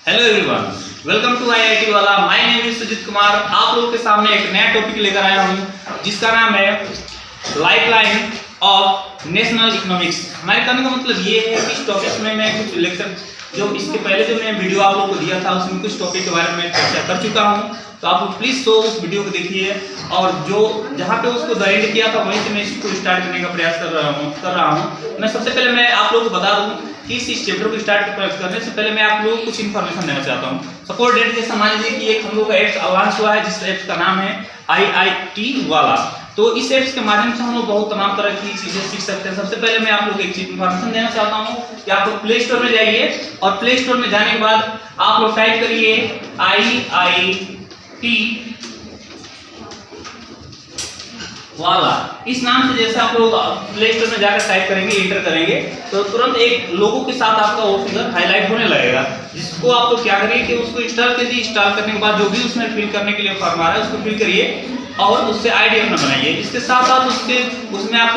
Hello everyone, welcome to IIT वाला। My name is Sujeet Kumar. आप लोगों के सामने एक नया टॉपिक लेकर आया हूँ जिसका नाम है लाइफलाइन ऑफ नेशनल इकोनॉमिक्स। हमारे कहने का मतलब ये है कि इस टॉपिक में मैं कुछ लेक्चर जो इसके पहले जो मैं वीडियो आप लोगों को दिया था उसमें कुछ टॉपिक के बारे में चर्चा कर चुका हूँ, तो आप लोग प्लीज़ उस वीडियो को देखिए और जो जहाँ पे उसको द एंड किया था वहीं से मैं इसको स्टार्ट करने का प्रयास कर रहा हूँ। मैं सबसे पहले मैं आप लोगों को बता दूँ कि इस चैप्टर को स्टार्ट करने से पहले मैं आप लोगों को कुछ इन्फॉर्मेशन देना चाहता हूँ। सपोज डेट जैसे मान लीजिए कि एक हम लोग का एप्स लॉन्च हुआ है जिस एप्स का नाम है आईआईटी वाला। तो इस एप्स के माध्यम से हम लोग बहुत तमाम तरह की चीजें सीख सकते हैं। सबसे पहले मैं आप लोग एक चीज इन्फॉर्मेशन देना चाहता हूँ कि आप लोग प्ले स्टोर में जाइए और प्ले स्टोर में जाने के बाद आप लोग टाइप करिए आईआईटी वाला। इस नाम से जैसे आप लोग प्ले स्टोर में जाकर टाइप करेंगे, इंटर करेंगे, तो तुरंत एक लोगो के साथ आपका वो फिगर हाईलाइट होने लगेगा, जिसको आप लोग क्या करिए कि उसको इंस्टॉल कीजिए। इंस्टॉल करने के बाद जो भी उसमें फिल करने के लिए फॉर्म आ रहा है उसको फिल करिए और उससे आईडी अपना बनाइए। इसके साथ साथ उसमें आप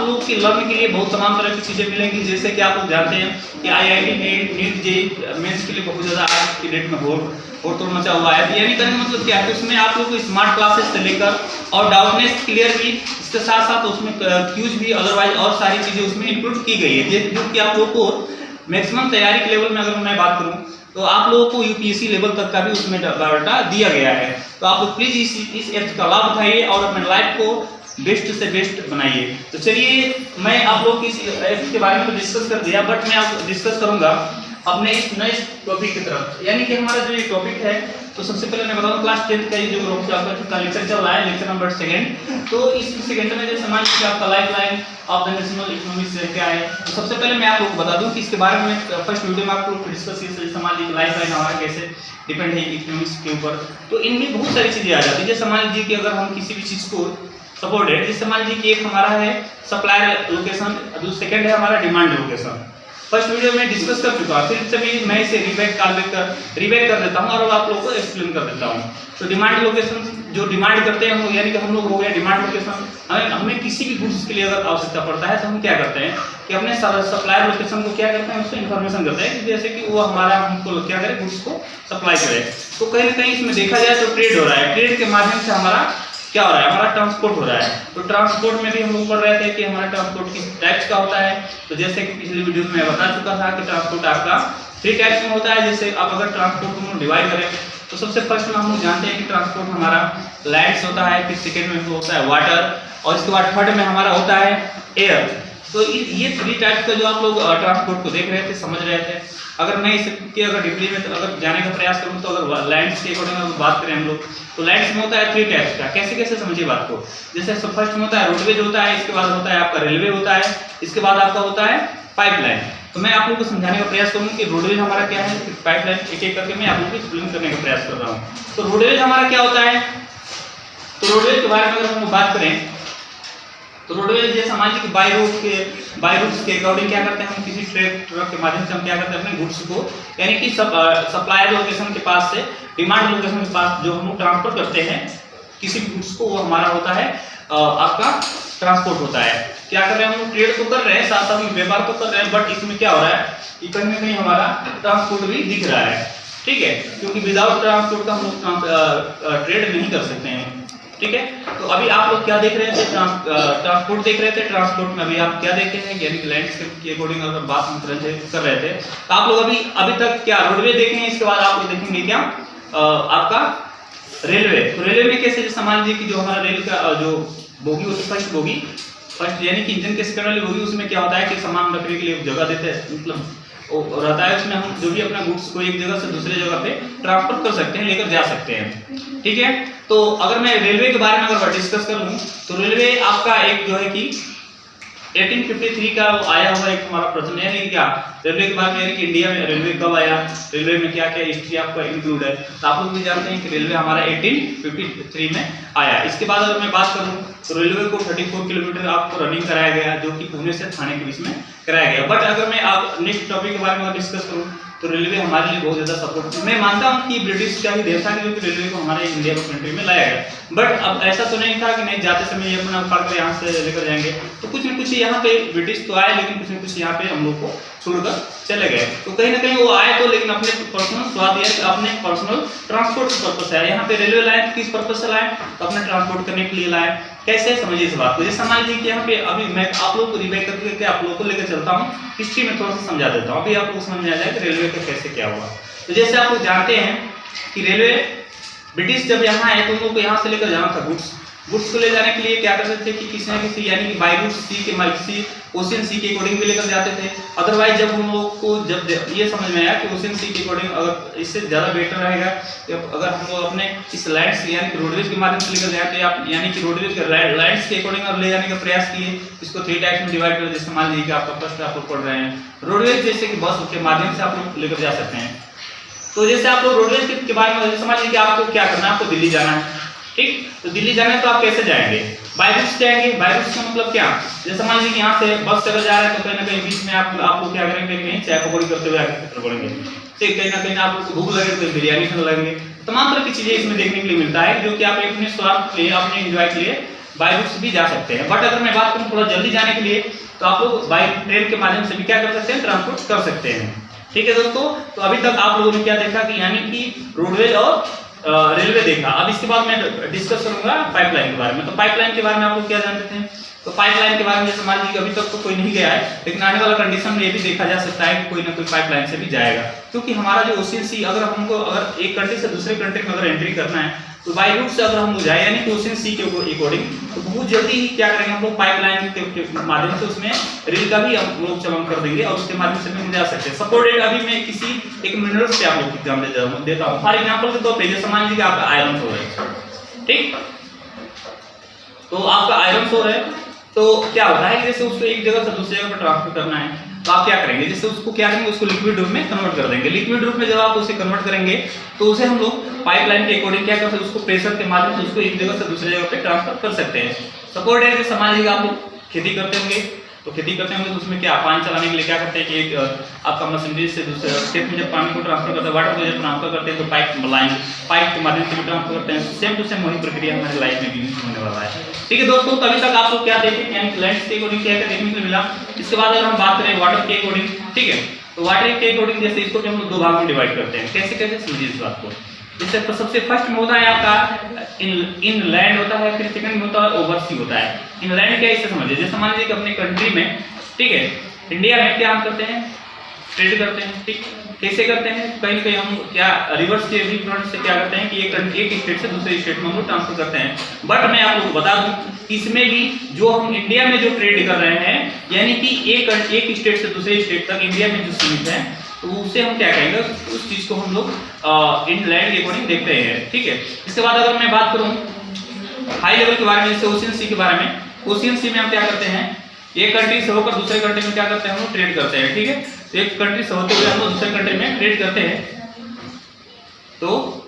लोग की लर्न के लिए बहुत तमाम तरह की चीजें मिलेंगी। जैसे कि आप लोग जानते हैं कि आईआईटी नीट जेईई मेंस के लिए बहुत ज़्यादा आज की डेट में और तो मचा हुआ है। यानी कहने का मतलब क्या है, उसमें आप लोग को स्मार्ट क्लासेस से लेकर और डाउटनेस क्लियर भी, इसके साथ साथ उसमें क्यूज भी, अदरवाइज और सारी चीज़ें उसमें इंक्लूड की गई है, जो कि आप लोग को मैक्सिमम तैयारी के लेवल में अगर मैं बात करूं तो आप लोगों को यूपीएससी लेवल तक का भी उसमें डाटा दिया गया है। तो आप लोग प्लीज़ इस एप्स का लाभ उठाइए और अपने लाइफ को बेस्ट से बेस्ट बनाइए। तो चलिए, मैं आप लोग इस एप्स के बारे में तो डिस्कस कर दिया, बट मैं आप डिस्कस करूंगा अपने इस नए टॉपिक की तरफ। यानी कि हमारा जो ये टॉपिक है, तो सबसे पहले मैं बताऊं क्लास 10 का ये जो आपका लेक्चर चल रहा है, लेक्चर नंबर 2। तो इस सेकंड में जो समझ लीजिए आपका lifeline of the national economics क्या है। तो सबसे पहले मैं आप लोग को बता दूं कि इसके बारे में फर्स्ट वीडियो में आप लोग डिस्कस किए। समझ लीजिए लाइफलाइन हमारा कैसे डिपेंड है इकोनॉमिक्स के ऊपर, तो इनमें बहुत सारी चीजें आ जाती है। जैसे मान लीजिए कि अगर हम किसी भी चीज को सपोर्ट है, जैसे मान लीजिए कि एक हमारा है सप्लायर लोकेशन, दूसरा सेकंड है हमारा डिमांड लोकेशन। फर्स्ट वीडियो में डिस्कस कर चुका हूं, फिर से भी मैं इसे रिबैक कर देता हूं और आप लोगों को एक्सप्लेन कर देता हूं। तो डिमांड लोकेशन जो डिमांड करते हैं यानी कि हम लोग हो गया डिमांड लोकेशन। हमें किसी भी गुड्स के लिए अगर आवश्यकता पड़ता है तो हम क्या करते हैं कि अपने सप्लायर लोकेशन को क्या करते हैं, उसको इन्फॉर्मेशन करते हैं कि जैसे कि वो हमारा हमको क्या करे, गुड्स को सप्लाई करे। तो कहीं ना कहीं इसमें देखा जाए तो ट्रेड हो रहा है, ट्रेड के माध्यम से हमारा क्या हो रहा है, हमारा ट्रांसपोर्ट हो रहा है। तो ट्रांसपोर्ट में भी हम लोग पढ़ रहे थे कि हमारा ट्रांसपोर्ट किस टाइप्स का होता है। तो जैसे कि पिछली वीडियो में मैं बता चुका था कि ट्रांसपोर्ट आपका 3 टाइप्स में होता है। जैसे आप अगर ट्रांसपोर्ट को डिवाइड करें तो सबसे फर्स्ट में हम लोग जानते हैं कि ट्रांसपोर्ट हमारा लैंड से होता है, फिर सेकेंड में होता है वाटर, और इसके बाद थर्ड में हमारा होता है एयर। तो ये 3 टाइप्स का जो आप लोग ट्रांसपोर्ट को देख रहे थे, समझ रहे थे। अगर मैं इसके अगर डिटेल में अगर जाने का प्रयास करूं तो अगर लैंड्स के अकॉर्डिंग अगर बात करें हम लोग, तो लैंड्स में होता है 3 टाइप्स का। कैसे कैसे समझिए बात को। जैसे फर्स्ट में होता है रोडवेज होता है, इसके बाद होता है आपका रेलवे होता है, इसके बाद आपका होता है पाइपलाइन। तो मैं आप लोगों को समझाने का प्रयास करूंगा कि रोडवेज हमारा क्या है, पाइपलाइन एक एक करके मैं आप लोगों को एक्सप्लेन करने का प्रयास कर रहा हूँ। तो रोडवेज हमारा क्या होता है, तो रोडवेज के बारे में अगर हम बात करें तो रोडवेज जैसे मान लीजिए कि बाई रूट्स के अकॉर्डिंग क्या करते हैं, हम किसी ट्रक के माध्यम से हम क्या करते हैं अपने गुड्स को, यानी कि सप्लायर लोकेशन के पास से डिमांड लोकेशन के पास जो हम ट्रांसफर करते हैं किसी भी गुड्स को, वो हमारा होता है आपका ट्रांसपोर्ट होता है। क्या कर रहे हैं हम लोग, ट्रेड तो कर रहे हैं, साथ साथ में व्यापार तो कर रहे हैं, बट इसमें क्या हो रहा है कि कहीं ना कहीं हमारा ट्रांसपोर्ट भी दिख रहा है। ठीक है, क्योंकि विदाउट ट्रांसपोर्ट का हम लोग ट्रेड नहीं कर सकते हैं। ठीक है, तो अभी आप लोग क्या देख रहे थे, ट्रांसपोर्ट देख रहे थे। ट्रांसपोर्ट में अभी आप क्या देखे हैं, यानी कि लैंडस्केप के अकॉर्डिंग अगर बात कर रहे थे, तो आप लोग अभी तक क्या रोडवे देखे हैं। इसके बाद आप लोग देखेंगे क्या आपका रेलवे। तो रेलवे में कैसे, मान लीजिए कि जो हमारा रेल का जो बोगी होती है, फर्स्ट यानी कि इंजन के सेकंड वाली बोगी, उसमें क्या होता है कि सामान रखने के लिए जगह देते हैं, मतलब रहता है। उसमें हम जो भी अपना गुड्स को एक जगह से दूसरे जगह पे ट्रांसपोर्ट कर सकते हैं, लेकर जा सकते हैं। ठीक है, तो अगर मैं रेलवे के बारे में अगर डिस्कस कर लूँ तो रेलवे आपका एक जो है कि 1853 का आया हुआ एक हमारा प्रश्न है कि क्या रेलवे के बारे में, यानी कि इंडिया में रेलवे कब आया, रेलवे में क्या क्या हिस्ट्री आपका इंक्लूड है। तो आप लोग भी जानते हैं कि रेलवे हमारा 1853 में आया। इसके बाद अगर मैं बात करूं तो रेलवे को 34 किलोमीटर आपको रनिंग कराया गया, जो कि पुणे से थाने के बीच में कराया गया। बट अगर मैं आप नेक्स्ट टॉपिक के बारे में डिस्कस करूँ तो रेलवे हमारे लिए बहुत ज़्यादा सपोर्ट, मैं मानता हूँ कि ब्रिटिश का ही देश था, क्योंकि रेलवे को हमारे इंडिया कंट्री में लाया गया। बट अब ऐसा तो नहीं था कि नहीं जाते समय ये अपना उखाड़ कर यहाँ से लेकर जाएंगे। तो कुछ न कुछ यहाँ पे ब्रिटिश तो आए, लेकिन कुछ न कुछ यहाँ पे हम लोग को छोड़कर चले गए। तो कहीं ना कहीं वो आए तो, लेकिन अपने पर्सनल स्वाद या अपने पर्सनल ट्रांसपोर्ट पर्पस है। यहाँ पे रेलवे लाइन किस पर्पस से लाए, तो अपने ट्रांसपोर्ट करने के लिए लाए। कैसे, समझिए इस बात को। जैसे मान लीजिए कि यहाँ पे अभी मैं आप लोग को रिवाइज करके आप लोगों को लेकर चलता हूँ, हिस्ट्री में थोड़ा सा समझा देता हूँ, अभी आप लोग समझ में आ जाए कि रेलवे का कैसे क्या हुआ। तो जैसे आप लोग जानते हैं कि रेलवे ब्रिटिश जब यहाँ आए तो उन लोग को यहाँ से लेकर जाना था गुड्स को ले जाने के लिए क्या करते थे कि किसी न किसी यानी कि बाई रूट सी के किसी ओशियन सी के अकॉर्डिंग भी लेकर जाते थे। अदरवाइज जब हम लोग को जब ये समझ में आया कि ओशियन सी के अकॉर्डिंग अगर इससे ज़्यादा बेटर रहेगा अगर हम लोग अपने इस लैंड्स यानी कि रोडवेज के माध्यम से लेकर जाए, तो आप यानी कि रोडवेज के लैंड्स के अकॉर्डिंग अब ले जाने का प्रयास किए। इसको 3 टाइप्स में डिवाइड कर, जैसे मान लीजिए कि आपका फर्स्ट आप लोग पढ़ रहे हैं रोडवेज, जैसे कि बस के माध्यम से आप लोग लेकर जा सकते हैं। तो जैसे आप लोग रोडवेज के बारे में समझ लीजिए कि आपको क्या करना है, आपको दिल्ली जाना है, ठीक। तो दिल्ली जाना है तो आप कैसे जाएंगे, बाय रूट जाएंगे। बाय रूट का मतलब क्या, जैसे मान लीजिए यहाँ से बस से अगर जा रहे हैं तो कहीं ना कहीं बीच में आप लोग क्या करेंगे, कहीं चाय पकौड़ी करते हुए आगे चल पड़ेंगे, ठीक। कहीं ना कहीं आप लोग को भूख लगे तो बिरयानी खाने लगेंगे। तमाम तरह की चीजें इसमें देखने के लिए मिलता है, जो कि आप अपने स्वाद के लिए अपने एंजॉय के लिए बाय रूट से भी जा सकते हैं। बट अगर मैं बात करूँ थोड़ा जल्दी जाने के लिए, तो आप लोग बाय ट्रेन के माध्यम से भी क्या कर सकते हैं, ट्रांसपोर्ट कर सकते हैं, ठीक है दोस्तों। तो अभी तक आप लोगों ने क्या देखा कि यानी कि रोडवेज और रेलवे देखा। अब इसके बाद मैं डिस्कस करूंगा पाइपलाइन के बारे में। तो पाइपलाइन के बारे में आप लोग क्या जानते थे, तो पाइपलाइन के बारे में जैसे मान लीजिए अभी तक तो कोई नहीं गया है, लेकिन आने वाला कंडीशन में ये भी देखा जा सकता है कि कोई ना कोई पाइपलाइन से भी जाएगा, क्योंकि हमारा जो ओशियन सी अगर हमको अगर एक कंट्री से दूसरे कंट्री में अगर एंट्री करना है तो बाय रूट से अगर हम जाए यानी कि ओशियन सी के अकॉर्डिंग, तो बहुत जल्दी ही क्या करेंगे हम लोग पाइपलाइन के माध्यम से उसमें रेल का भी हम लोग चमन कर देंगे और उसके माध्यम से भी हम जा सकते हैं। सपोर्टेड अभी मैं किसी एक मिनरल्स पे आप लोग एग्जाम देता हूँ। फॉर एग्जाम्पल के तौर पे जैसे मान लीजिए आपका आयरन सोर है, ठीक। तो आपका आयरन सोर है तो क्या होता है कि जैसे उसको एक जगह से दूसरी जगह पर ट्रांसफर करना है, तो आप क्या करेंगे, जैसे उसको क्या करेंगे, उसको लिक्विड रूप में कन्वर्ट कर देंगे। लिक्विड रूप में जब आप उसे कन्वर्ट करेंगे तो उसे हम लोग पाइपलाइन के अकॉर्डिंग क्या कर सकते हैं, उसको प्रेशर के माध्यम से उसको एक जगह से दूसरी जगह पे ट्रांसफर कर सकते हैं। सपोर्ट है जैसे मान लीजिए आप लोग खेती करते होंगे, तो खेती करते होंगे तो उसमें क्या पानी चलाने के लिए क्या करते हैं कि एक आपका मशीनरी से दूसरे खेत में जब पानी को ट्रांसफर करते हैं, वाटर को जब ट्रांसफर करते हैं तो पाइप के माध्यम से भी ट्रांसफर करते हैं। सेम टू सेम वही प्रक्रिया हमारे लाइफ में भी होने वाला है, ठीक है दोस्तों। तभी तक आप लोग क्या देखें यानी लैंड्स के अकॉर्डिंग क्या देखने को मिला। इसके बाद अगर हम बात करें वाटर के अकॉर्डिंग, ठीक है, तो वाटर के अकॉर्डिंग जैसे इसको हम लोग 2 भाग में डिवाइड करते हैं। कैसे कैसे समझिए इस बात को। जैसे तो सबसे फर्स्ट में होता है आपका इन लैंड होता है, फिर सेकंड में होता है ओवर सी होता है। इन लैंड क्या इसे समझिए, जैसे मान लीजिए कि अपने कंट्री में, ठीक है, इंडिया में क्या हम करते हैं, ट्रेड करते हैं, ठीक। कैसे करते हैं, कहीं कहीं हम क्या रिवर्स के फ्रंट से क्या करते हैं कि एक स्टेट से दूसरे स्टेट में हम लोग ट्रांसफर करते हैं। बट मैं आप लोग को बता दूं इसमें भी जो हम इंडिया में जो ट्रेड कर रहे हैं यानी कि एक स्टेट से दूसरे स्टेट तक इंडिया में जो सीमित है, तो उसे हम क्या कहेंगे, उस चीज को हम लोग इन लैंड के अकॉर्डिंग देखते हैं, ठीक है। इसके बाद अगर मैं बात करूं हाई लेवल के बारे में, जैसे ओशियन सी के बारे में, ओशियन सी में हम क्या करते हैं, एक कंट्री से होकर दूसरे कंट्री में क्या करते हैं, हम लोग ट्रेड करते हैं, ठीक है। तो एक कंट्री से होते हुए हम लोग दूसरे कंट्री में ट्रेड करते हैं। तो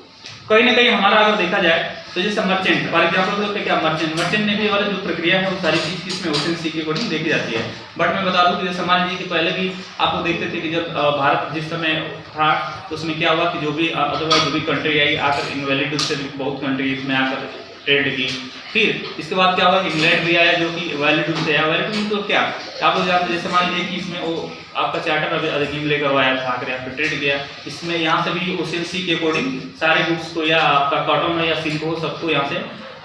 कहीं ना कहीं हमारा अगर देखा जाए तो जैसे मर्चेंट फॉर एग्जाम्पल क्या मर्चेंट नेवी वाली जो प्रक्रिया है वो सारी चीज किसमें ओशियन सी के अकॉर्डिंग देखी जाती है। बट मैं बता दूं कि जैसे मान लीजिए कि पहले भी आप लोग देखते थे कि जब भारत जिस समय था तो उसमें क्या हुआ कि जो भी अदरवाइज जो भी कंट्री आई आकर इनवैलिड से बहुत कंट्री इसमें आकर ट्रेड की। फिर इसके बाद क्या हुआ कि इंग्लैंड भी आया जो कि वैलिड से आया। वैलिड तो क्या आप लोग जानते, जैसे मान लीजिए कि इसमें वो आपका चार्टर अधिनियम लेकर आया था, आकर यहाँ पे ट्रेड किया, इसमें यहाँ से भी ओशियन सी के अकॉर्डिंग सारे गुड्स को या आपका कॉटन हो या सिल्क हो सबको यहाँ से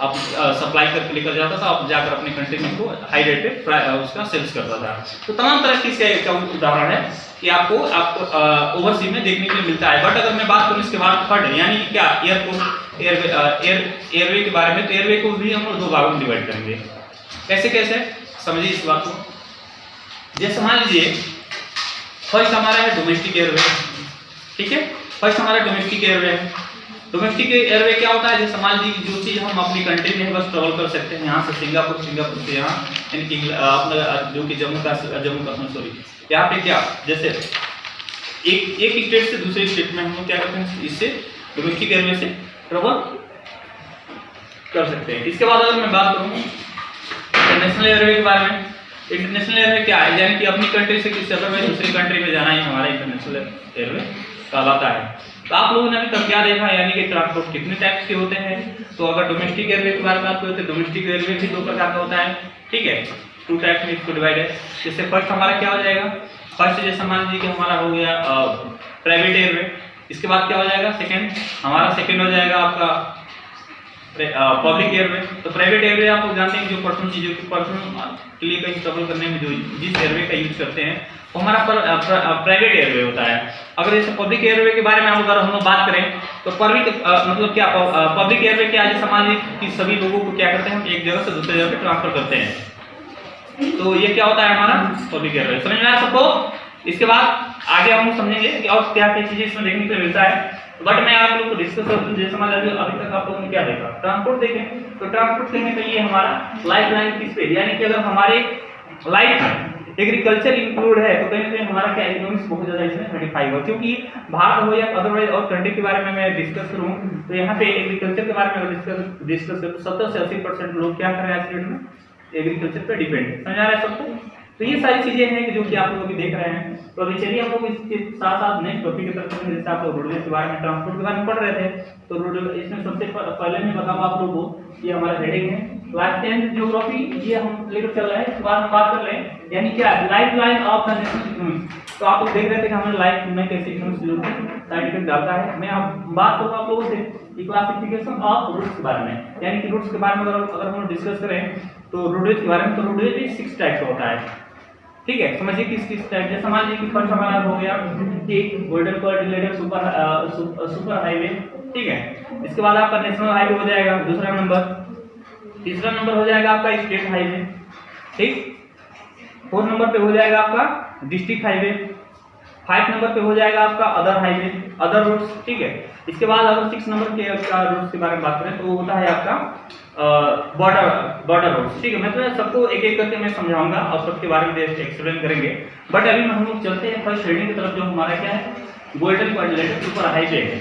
आप सप्लाई करके लेकर जाता था, आप जाकर अपने कंट्री में को हाई रेट पे उसका सेल्स करता था। तो तमाम तरह की इसका उदाहरण है कि आपको ओवरसी में देखने के लिए मिलता है। बट अगर मैं बात करूँ इसके बाद थर्ड यानी क्या एयरवे के बारे में, तो एयरवे को भी हम लोग 2 भागों में डिवाइड करेंगे। कैसे कैसे समझिए इस बात को। जैसे मान लीजिए फर्स्ट हमारा है डोमेस्टिक एयरवे, ठीक है, फर्स्ट हमारा डोमेस्टिक एयरवे है। डोमेस्टिक एयरवे क्या होता है, जैसे मान लीजिए जो चीज हम अपनी कंट्री में बस ट्रेवल कर सकते हैं, यहाँ से सिंगापुर से यहाँ यानी कि अपना जो कि जम्मू कश्मीर सॉरी यहाँ पे क्या जैसे एक स्टेट से दूसरे स्टेट में हम लोग क्या करते हैं, इससे डोमेस्टिक एयरवे से ट्रेवल कर सकते हैं। इसके बाद अगर मैं बात करूँ इंटरनेशनल एयरवे के बारे में, इंटरनेशनल एयरवे क्या है, यानी कि अपनी कंट्री से किसी अगर में दूसरी कंट्री में जाना ही हमारा इंटरनेशनल एयरवे कहलाता है। तो आप लोगों ने अभी तक क्या देखा, यानी कि ट्रांसपोर्ट कितने टाइप्स के होते हैं। तो अगर डोमेस्टिक एयरवे के बारे में बात करें तो डोमेस्टिक एयरवे भी 2 प्रकार का होता है, ठीक है, 2 टाइप्स में इसको डिवाइड है। जैसे फर्स्ट हमारा क्या हो जाएगा, फर्स्ट जैसे मान लीजिए कि हमारा हो गया प्राइवेट एयरवे। इसके बाद क्या हो जाएगा, सेकंड हो जाएगा आपका पब्लिक एयरवे। तो प्राइवेट एयरवे आप लोग जानते हैं जो पर्सनल चीजों की पर्सनल के लिए कहीं ट्रैवल करने में जो जिस एयरवे का यूज करते हैं वो हमारा प्राइवेट एयरवे होता है। अगर जैसे पब्लिक एयरवे के बारे में अगर हम लोग बात करें तो मतलब क्या पब्लिक एयरवे क्या है, जैसे मान लीजिए कि सभी लोगों को क्या करते हैं, हम एक जगह से दूसरी जगह पे ट्रांसफर करते हैं। तो ये क्या होता है हमारा पब्लिक एयरवे। समझ में आया सबको। इसके बाद आगे हम समझेंगे कि और क्या क्या चीजें इसमें देखने को मिलता है। बट मैं आप लोगों को डिस्कस करूँ, जैसे मान लीजिए अभी तक आप लोगों ने क्या देखा, ट्रांसपोर्ट देखें। तो ट्रांसपोर्ट करने के लिए हमारा लाइफ लाइन किस पे, यानी कि अगर हमारे लाइफ में एग्रीकल्चर इंक्लूड है तो कहीं ना कहीं हमारा क्या इकोनॉमिक्स बहुत ज्यादा इसमें मॉडिफाई हुआ। क्योंकि भारत हो या अदरवाइज और कंट्री के बारे में मैं डिस्कस करूं तो यहाँ पे एग्रीकल्चर के बारे में डिस्कस करूं तो 70 से 80% लोग क्या कर रहे हैं आज के डेट में एग्रीकल्चर पे डिपेंड है। समझ आ रहा है सबको। तो ये सारी चीजें हैं कि जो कि आप लोग भी देख रहे हैं। तो अभी चलिए हम लोग इसके साथ साथ नेक्स्ट टॉपिक की तरफ चलेंगे। जैसे आप लोग रोडवेज के बारे में ट्रांसपोर्ट के बारे में पढ़ रहे थे, तो रोडवेज इसमें सबसे पहले मैं बताऊं आप लोगों को, ये हमारा हेडिंग है क्लास 10 ज्योग्राफी, ये हम लेकर चल रहे हैं। इसके बाद हम बात कर लें यानी क्या life line of the national economics. तो आप लोग देख रहे थे कि हमारे लाइफ में कैसे इकोनॉमिक्स साइड इफेक्ट डालता है। मैं अब बात करूंगा आप लोगों से क्लासिफिकेशन ऑफ रूट्स के बारे में, यानी कि रूट्स के बारे में अगर हम डिस्कस करें तो रोडवेज के बारे में, तो रोडवेज भी 6 टाइप का होता है, ठीक है। समझिए किस किस टाइप, जैसे मान लीजिए कि फर्स्ट हमारा हो गया कि गोल्डन कोऑर्डिनेटेड सुपर हाईवे, ठीक है। इसके बाद आपका नेशनल हाईवे हो जाएगा दूसरा नंबर। तीसरा नंबर हो जाएगा आपका स्टेट हाईवे, ठीक। 4 नंबर पे हो जाएगा आपका डिस्ट्रिक्ट हाईवे। 5 नंबर पे हो जाएगा आपका अदर हाईवे, अदर रूट्स, ठीक है। इसके बाद अगर 6 नंबर के रूट्स के बारे में बात करें तो वो होता है आपका बॉर्डर रोड्स, ठीक है। मैं तो सबको एक एक करके मैं समझाऊंगा और सबके बारे में एक्सप्लेन करेंगे। बट अभी हम लोग चलते हैं फर्स्ट हेडिंग की तरफ, जो हमारा क्या है गोल्डन कोऑर्डिनेटेड सुपर हाईवे है,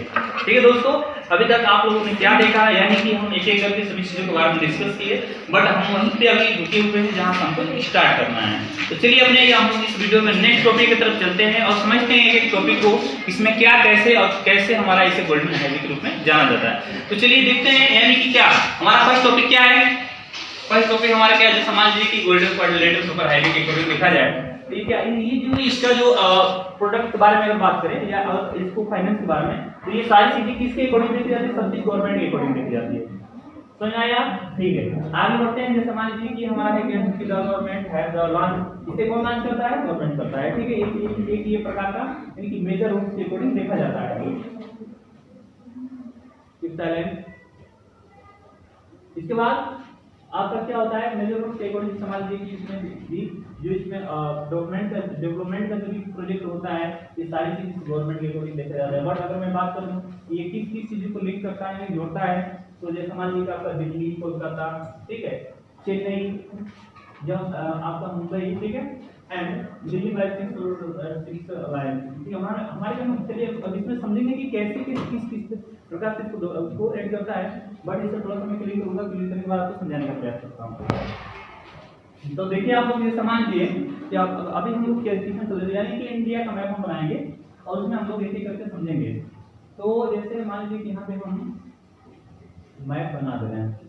ठीक है दोस्तों। अभी तक आप लोगों ने क्या देखा, यानी कि हम एक एक करके सभी चीजों के बारे में डिस्कस किए, बट हम वहीं पे अभी रुके हुए हैं जहां से हमको स्टार्ट करना है। तो चलिए अपने हम लोग इस वीडियो में नेक्स्ट टॉपिक की तरफ चलते हैं और समझते हैं एक एक टॉपिक को, इसमें क्या कैसे और कैसे हमारा इसे गोल्डन हाईवे के रूप में जाना जाता है। तो चलिए देखते हैं, यानी कि क्या हमारा फर्स्ट टॉपिक क्या है। फर्स्ट टॉपिक हमारा क्या है, जैसे मान लीजिए कि गोल्डन कोऑर्डिनेटेड सुपर हाईवे के अकॉर्डिंग देखा जाए तो ये क्या, ये जो इसका जो प्रोडक्ट के बारे में अगर बात करें या अगर इसको फाइनेंस के बारे में, तो ये सारी चीजें किसके अकॉर्डिंग देखी जाती है, सब चीज गवर्नमेंट के अकॉर्डिंग देखी जाती है। समझ आया, ठीक है। आगे बढ़ते हैं। जैसे मान लीजिए कि हमारा है कि गवर्नमेंट है द लॉन्च, इसे कौन लॉन्च करता है, गवर्नमेंट करता है, ठीक है। एक ये प्रकार का यानी कि मेजर रूट्स के अकॉर्डिंग देखा जाता है। इसके बाद आपका क्या होता है मेजर रूट्स के अकॉर्डिंग, समझ लीजिए कि इसमें भी जो इसमें डेवलपमेंट का जो भी प्रोजेक्ट होता है ये सारी चीज गवर्नमेंट के अकॉर्डिंग देखा जाता है। बट अगर मैं बात करूं ये किस किस चीजों को लिंक करता है, जोड़ता है, तो जैसे मान लीजिए आपका दिल्ली, कोलकाता, ठीक है, चेन्नई, जब आपका मुंबई, ठीक है, एंड दिल्ली बाय 6 लाइन, ठीक है। हमारे हम चलिए अब इसमें समझेंगे कि कैसे किस प्रकार से इसको ऐड करता है। बट इसे थोड़ा सा मैं क्लियर करूंगा, क्लियर करने के बाद आपको समझाने का प्रयास करता हूं। तो देखिए आप लोग ये समान किए कि अभी हम लोग क्या सीखने चल रहे हैं, यानी कि इंडिया का मैप हम बनाएंगे और उसमें हम लोग एक एक करके समझेंगे। तो जैसे मान लीजिए कि यहाँ पे हम मैप बना दे रहे हैं,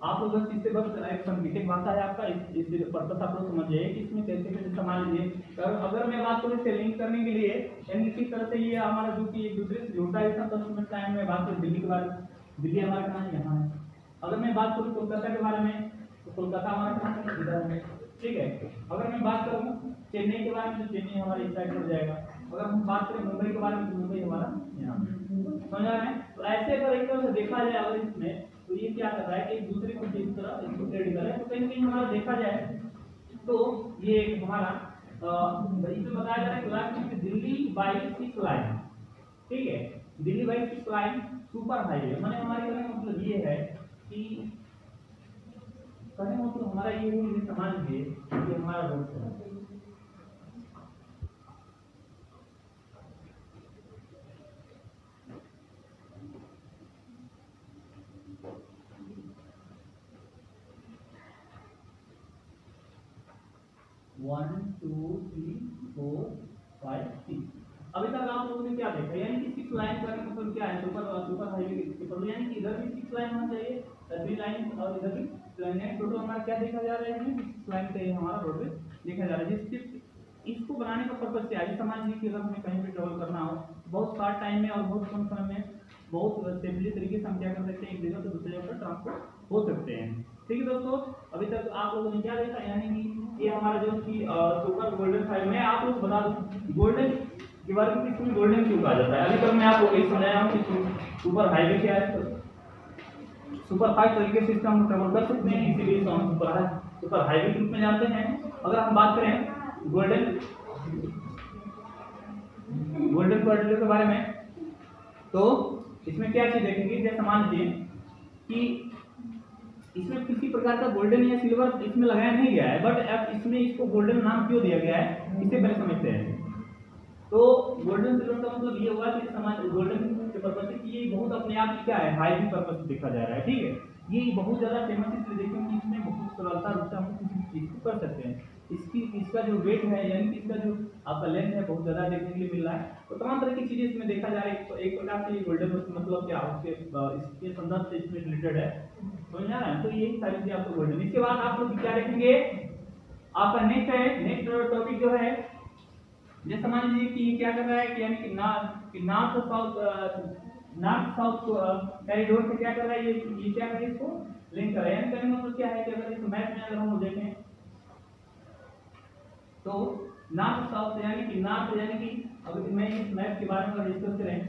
आप लोग बस इससे बस एक संगीतिक भाषा है आपका, इस पर्पस आप लोग समझ जाइए कि इसमें कैसे कैसे समान लीजिए। अगर मैं बात करूँ इसे लिंक करने के लिए, यानी किस तरह से ये हमारा जो कि एक दूसरे से जुड़ता है, तो उसमें टाइम में बात करूँ दिल्ली के बारे में, दिल्ली हमारा कहाँ है, यहाँ है। अगर मैं बात करूँ कोलकाता के बारे में तो कोलकाता हमारा कहाँ है, इधर है, ठीक है। अगर मैं बात करूँ चेन्नई के बारे में तो चेन्नई हमारे इस साइड हो जाएगा। अगर हम बात करें मुंबई के बारे में तो मुंबई हमारा यहाँ, समझ आ रहे हैं। तो ऐसे अगर एक तरह से देखा जाए अगर इसमें, तो ये क्या कर रहा है कि एक दूसरे को जिस तरह इसको ट्रेड कर रहा है। तो कहीं कहीं हमारा देखा जाए तो ये हमारा इसमें बताया जा रहा है कि दिल्ली बाई 6 लाइन, ठीक है, Delhi by 6 line super highway, माने हमारे कहने का मतलब ये है कि कहने मतलब हमारा ये समझ लीजिए कि हमारा रोड है, 1 2 3 4 5 6। अभी तक आप लोगों ने क्या देखा, यानी कि 6 लाइन का मतलब क्या है, सुपर हाईवे के मतलब यानी कि इधर भी 6 लाइन होना चाहिए, 3 लाइन और इधर भी 6 लाइन है। टोटल हमारा क्या देखा जा रहा है, 6 लाइन का हमारा रोडवे देखा जा रहा है। जिस इसको बनाने का पर्पस क्या है, समझ लीजिए कि अगर हमें कहीं भी ट्रेवल करना हो बहुत शॉर्ट टाइम में और बहुत कम समय में बहुत सेफली तरीके से हम क्या कर सकते हैं, एक जगह से दूसरी जगह पर ट्रांसपोर्ट हो सकते हैं। ठीक है दोस्तों, अभी तक आप लोगों ने क्या देखा, यानी कि ये हमारा जो कि सुपर गोल्डन हाईवे। मैं आप लोग बता दूं गोल्डन के बारे में, इसमें गोल्डन क्यों कहा जाता है। अभी तक मैं आपको एक समझाया हूं कि सुपर हाईवे क्या है, तो सुपर फास्ट तरीके से इसका हम ट्रेवल कर सकते हैं, इसीलिए हम सुपर हाईवे के रूप में जानते हैं। अगर हम बात करें गोल्डन कॉरिडोर के बारे में, तो इसमें क्या चीज देखेंगे, जैसे मान लीजिए कि इसमें किसी प्रकार का गोल्डन या सिल्वर इसमें लगाया नहीं गया है, बट अब इसमें इसको गोल्डन नाम क्यों दिया गया है, इससे पहले समझते हैं। तो गोल्डन सिल्वर का मतलब ये हुआ कि समाज गोल्डन के पर्पज से ये बहुत अपने आप क्या है, हाई पर्पज देखा जा रहा है। ठीक है, ये बहुत ज्यादा फेमस इसलिए देखें कि इसमें बहुत सरलता रूप से हम किसी चीज को कर सकते हैं। इसका जो वेट है, यानी कि इसका जो आपका लेंथ है, बहुत ज्यादा देखने के लिए मिल रहा है। तो तमाम तरह की चीजें इसमें देखा जा रहा है। तो एक प्रकार से ये गोल्डन मतलब क्या, उसके इसके संदर्भ से इसमें रिलेटेड है, समझ आ रहा है। तो यही सारी चीजें आपको गोल्डन। इसके बाद आप लोग क्या देखेंगे, आपका नेक्स्ट है, नेक्स्ट टॉपिक जो है, जैसे मान लीजिए कि ये क्या कर रहा है कि यानी कि नॉर्थ साउथ कॉरिडोर से क्या कर रहा है, ये क्या कर रहा है, इसको लिंक कर रहा है। यानी कहने का मतलब क्या है कि अगर इस मैप में अगर हम देखें तो नॉर्थ साउथ यानी कि नॉर्थ, यानी कि अगर मैं इस मैप के बारे में डिस्कस करें,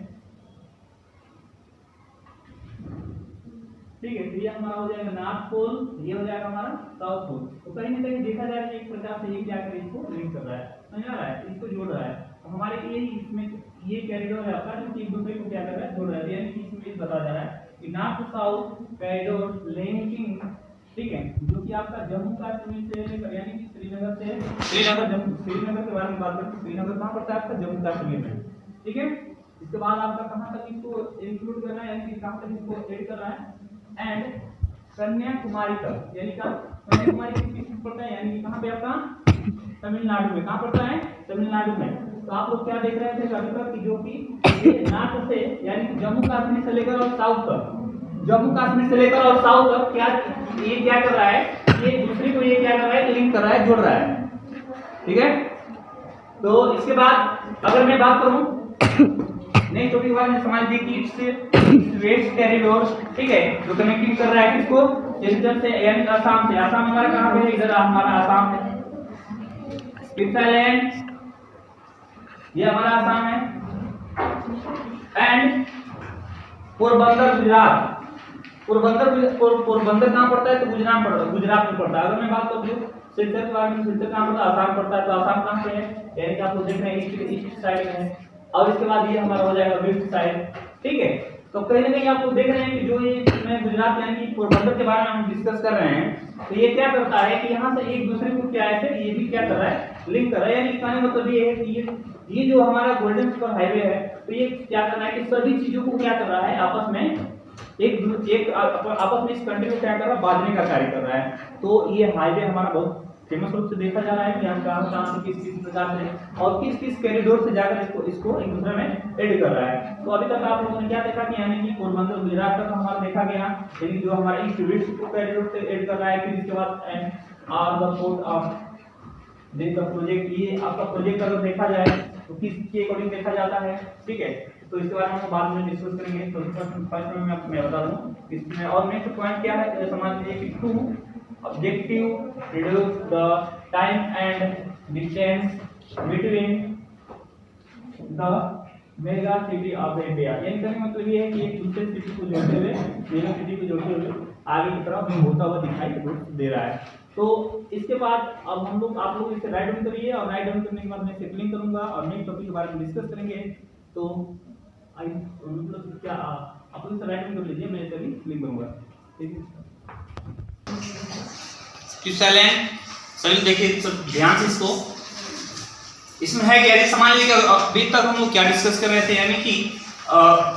ठीक है, तो ये हमारा हो जाएगा नॉर्थ पोल, ये हो जाएगा हमारा साउथ पोल। तो कहीं ना कहीं देखा जा रहा है एक प्रकार से ये क्या कर इसको लिंक कर रहा है, समझ आ रहा है, इसको जोड़ रहा है। तो हमारे ये इसमें ये कॉरिडोर है आपका, जो एक दूसरे को क्या कर रहा है, जोड़ रहा है। यानी कि इसमें बताया जा रहा है कि नॉर्थ साउथ कॉरिडोर लिंकिंग, ठीक है, जो कि आपका जम्मू कश्मीर से लेकर यानी कि श्रीनगर के बारे में बात करें, श्रीनगर कहाँ पड़ता है आपका, जम्मू कश्मीर में। ठीक है, इसके बाद आपका कहाँ तक इसको इंक्लूड करना है, यानी कि कहाँ तक इसको ऐड कर रहा है, एंड कन्याकुमारी तक, यानी कि कन्याकुमारी किस पड़ता है, यानी कि कहाँ पे आपका, तमिलनाडु में। कहाँ पड़ता है, तमिलनाडु में। तो आप लोग क्या देख रहे थे अभी तक कि जो कि नॉर्थ से यानी कि जम्मू कश्मीर से लेकर और साउथ तक, जम्मू कश्मीर से लेकर और साउथ तक क्या ये क्या कर रहा है, ये दूसरे को ये क्या कर रहा है, लिंक कर रहा है, जोड़ रहा है। ठीक है, तो इसके बाद अगर मैं बात करूं नेक्स्ट टॉपिक के बारे में, समझ लीजिए कि वेस्ट कॉरिडोर, ठीक है, जो कनेक्टिंग कर रहा है किसको, इधर से यानी आसाम से। आसाम हमारा कहां पे है, इधर हमारा आसाम है, नागालैंड, ये हमारा आसाम है, एंड पोरबंदर गुजरात। पोरबंदर कहाँ पड़ता है, तो गुजरात में पड़ता है। अगर मैं बात करूँ सिलचर के बारे में, सिलचर कहाँ पड़ता है, आसाम पड़ता है। तो आसाम कहाँ पे है, यानी कि आप लोग देख रहे हैं ईस्ट साइड में है, और इसके बाद ये हमारा हो जाएगा वेस्ट साइड। ठीक है, तो कहीं ना कहीं आप लोग देख रहे हैं कि जो ये मैं गुजरात यानी कि पोरबंदर के बारे में हम डिस्कस कर रहे हैं, तो ये क्या करता है कि यहाँ से एक दूसरे को क्या है, ये भी क्या कर रहा है, लिंक कर रहा है। यानी कहने का मतलब ये है कि ये जो हमारा गोल्डन सुपर हाईवे है, तो ये क्या कर रहा है कि सभी चीजों को क्या कर रहा है, आपस में आपस में इस कंट्री को क्या कर रहा है, बांधने का कार्य कर रहा है। तो ये हाईवे हमारा बहुत फेमस रूप से देखा जा रहा है कि हम कहाँ से किस प्रकार से और किस कॉरिडोर से जाकर इसको एक दूसरे में ऐड कर रहा है। तो अभी तक आप लोगों ने क्या देखा कि यानी कि पोरबंदर गुजरात तक हमारा देखा गया, यानी जो हमारा ईस्ट वेस्ट कॉरिडोर से ऐड कर रहा है। फिर इसके बाद पोर्ट ऑफ दिन का प्रोजेक्ट, ये आपका प्रोजेक्ट अगर देखा जाए तो किसके अकॉर्डिंग देखा जाता है। ठीक है, तो इसके बारे में हम बाद में डिस्कस करेंगे। तो फर्स्ट में मैं बता दूं इसमें, और नेक्स्ट पॉइंट क्या है, समझ लीजिए कि two objective reduce the time and distance between the mega city of India. यानी कहने का मतलब ये है कि एक दूसरे सिटी को जोड़ते हुए, मेगा सिटी को जोड़ते हुए आगे की तरफ होता हुआ दिखाई दे रहा है। तो इसके बाद अब हम लोग आप लोग इसे राइट डाउन करिए, और राइट डाउन करने के बाद मैं इसे क्लिक करूंगा और नेक्स्ट टॉपिक के बारे में डिस्कस करेंगे। तो आई मतलब क्या आप लोग इसे राइट डाउन कर लीजिए, मैं इसे भी क्लिक करूंगा। ठीक है, सभी देखिए सब ध्यान से इसको, इसमें है क्या, समझ लीजिए अभी तक हम लोग क्या डिस्कस कर रहे थे, यानी कि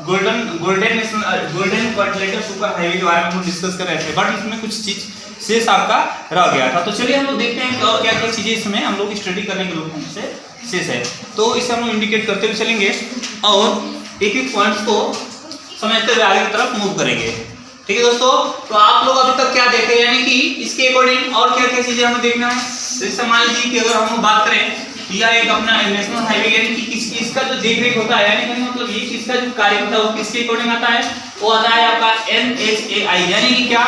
गोल्डन क्वाड्रिलेटरल सुपर हाईवे के बारे में हम डिस्कस कर रहे थे। बट इसमें कुछ चीज शेष आपका रह गया था। तो चलिए हम लोग देखते हैं कि और क्या क्या चीज़ें इसमें हम लोग स्टडी करने के लोग से शेष है। तो इसे हम लोग इंडिकेट करते हुए चलेंगे और एक एक पॉइंट्स को समझते हुए आगे की तरफ मूव करेंगे। ठीक है दोस्तों, तो आप लोग अभी तक क्या देखे, यानी कि इसके अकॉर्डिंग और क्या क्या चीजें हमें देखना है। जैसे मान लीजिए कि अगर हम बात करें, यह एक अपना नेशनल हाईवे, यानी कि इसका जो देखरेख होता है, यानी कि मतलब ये इसका जो कार्य होता है वो किसके अकॉर्डिंग आता है, वो आता है आपका NHAI, यानी कि क्या,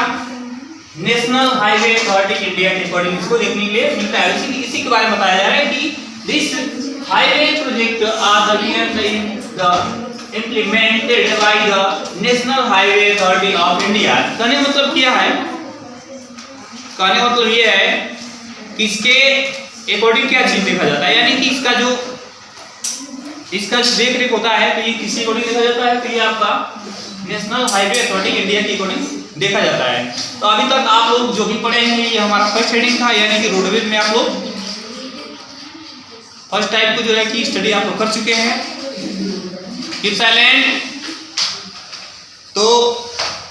नेशनल हाईवे अथॉरिटी इंडिया के अकॉर्डिंग इसको देखने के लिए मिलता है। इसी के बारे में बताया जा रहा है कि this highway project are the implemented by the National Highway Authority of India। कहने मतलब क्या है, कहने मतलब ये है कि इसके अकॉर्डिंग क्या चीज देखा जाता है, यानी कि इसका जो देख रेख होता है तो ये किसी अकॉर्डिंग देखा जाता है, तो ये आपका नेशनल हाईवे अथॉरिटी इंडिया के अकॉर्डिंग देखा जाता है। तो अभी तक आप लोग जो भी पढ़े हैं ये हमारा फर्स्ट हेडिंग था, यानी कि रोडवेज में आप लोग फर्स्ट टाइप को जो है कि स्टडी आप लोग कर चुके हैं। साइलेंट, तो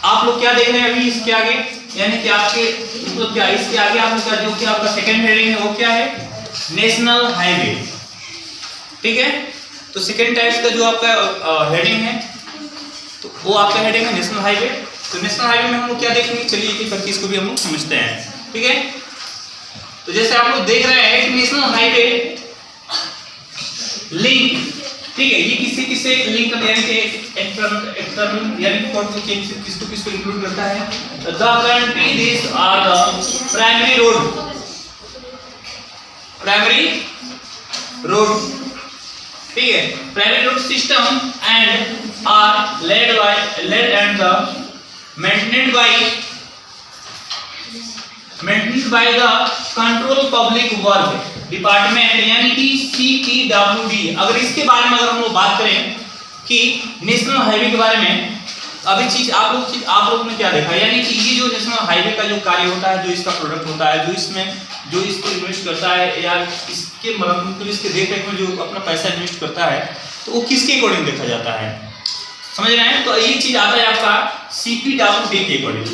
आप लोग क्या देख रहे हैं अभी इसके आगे, यानी कि आपके मतलब क्या इसके आगे आप लोग का जो कि आपका सेकंड हेडिंग है वो क्या है, नेशनल हाईवे। ठीक है, तो सेकंड टाइप्स का जो आपका हेडिंग है तो वो आपका हेडिंग है नेशनल हाईवे। तो नेशनल हाईवे में हम लोग क्या देखेंगे, चलिए एक एक करके इसको भी हम लोग समझते हैं। ठीक है, तो जैसे आप लोग देख रहे हैं कि नेशनल हाईवे लिंक, ठीक है, ये किससे लिंक करते हैं, यानी कि एक्सटर्नल यानी कि किसको किसको इंक्लूड करता है, the country this are the primary road, ठीक है, primary road system and are laid and the maintained by the control public work department, यानी कि CPWD। अगर इसके बारे में अगर हम लोग बात करें कि नेशनल हाईवे के बारे में, अभी चीज आप लोग ने क्या देखा, यानी कि ये जो नेशनल हाईवे का जो कार्य होता है, जो इसका प्रोडक्ट होता है, जो इसको इन्वेस्ट करता है या इसके मतलब इसके देखरेख में जो अपना पैसा इन्वेस्ट करता है, तो वो किसके अकॉर्डिंग देखा जाता है, समझ रहे हैं। तो ये चीज आता है आपका CPWD के अकॉर्डिंग।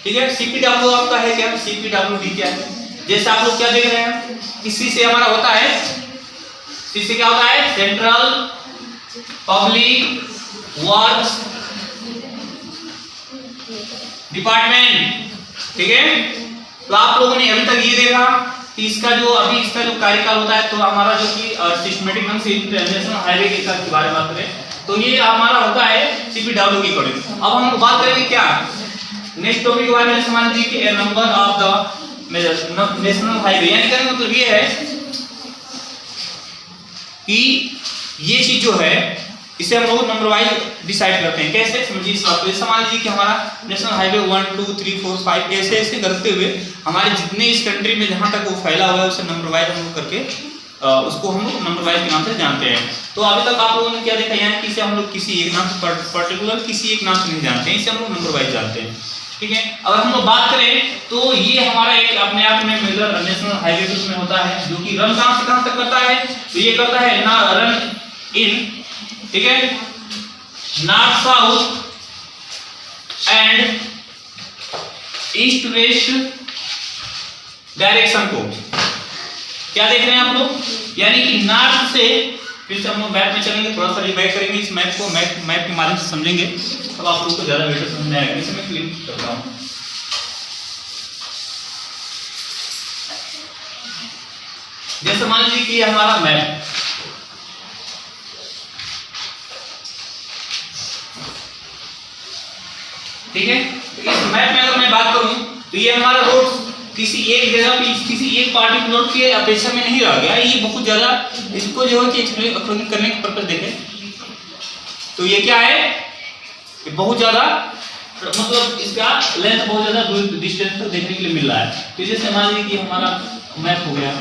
ठीक है, CPW आपका है क्या, CPWD क्या है, जैसे आप लोग क्या देख रहे हैं, इसी से हमारा होता है, इससे क्या होता है, सेंट्रल पब्लिक वर्क्स डिपार्टमेंट। ठीक है, तो आप लोगों ने अभी तक ये देखा कि इसका जो कार्यकाल होता है, तो हमारा जो कि सिस्टमेटिक ढंग से नेशनल हाईवे के बारे में बात करें तो ये हमारा होता है CPW के अकॉर्डिंग। अब हम बात करेंगे क्या नेक्स्ट टॉपिक के बारे में, समझ लीजिए कि number of the national highway, यानी कहने का मतलब ये है कि ये चीज जो है इसे हम लोग नंबर वाइज डिसाइड करते हैं। कैसे, समझिए इस बात को। जैसे मान लीजिए कि हमारा नेशनल हाईवे 1 2 3 4 5 ऐसे करते हुए हमारे जितने इस कंट्री में जहां तक वो फैला हुआ है उसे नंबर वाइज हम लोग करके उसको हम लोग नंबर वाइज के नाम से जानते हैं। तो अभी तक आप लोगों ने क्या देखा, यहाँ किसे हम लोग किसी एक नाम से पर्टिकुलर किसी एक नाम से नहीं जानते हैं, इसे हम लोग नंबर वाइज जानते हैं। ठीक है, अगर हम लोग बात करें तो ये हमारा एक अपने आप में मेजर नेशनल हाईवे के उसमें होता है, जो कि रन कहां से कहां तक करता है, तो ये करता है ना रन इन, ठीक है, north south and east west direction को। क्या देख रहे हैं आप लोग, यानी कि नॉर्थ से, फिर से हम लोग मैप में चलेंगे, थोड़ा सा रिवाइज करेंगे इस मैप को, मैप के माध्यम से समझेंगे, तब आप लोगों को ज्यादा बेटर समझ में आएगा। इसे मैं क्लिक करता हूं। जैसे मान लीजिए कि हमारा मैप, ठीक है, इस मैप में अगर मैं बात करूं तो ये हमारा रोड किसी एक जगह पे किसी एक पार्टिकुलर के अपेक्षा में नहीं रह गया, ये बहुत ज्यादा, इसको जो है कि एक्सप्लेन करने के पर्पस देखें तो ये क्या है, ये बहुत ज्यादा मतलब इसका लेंथ बहुत ज्यादा दूर डिस्टेंस तक देखने के लिए मिल रहा है। तो जैसे मान लीजिए कि हमारा मैप हो गया,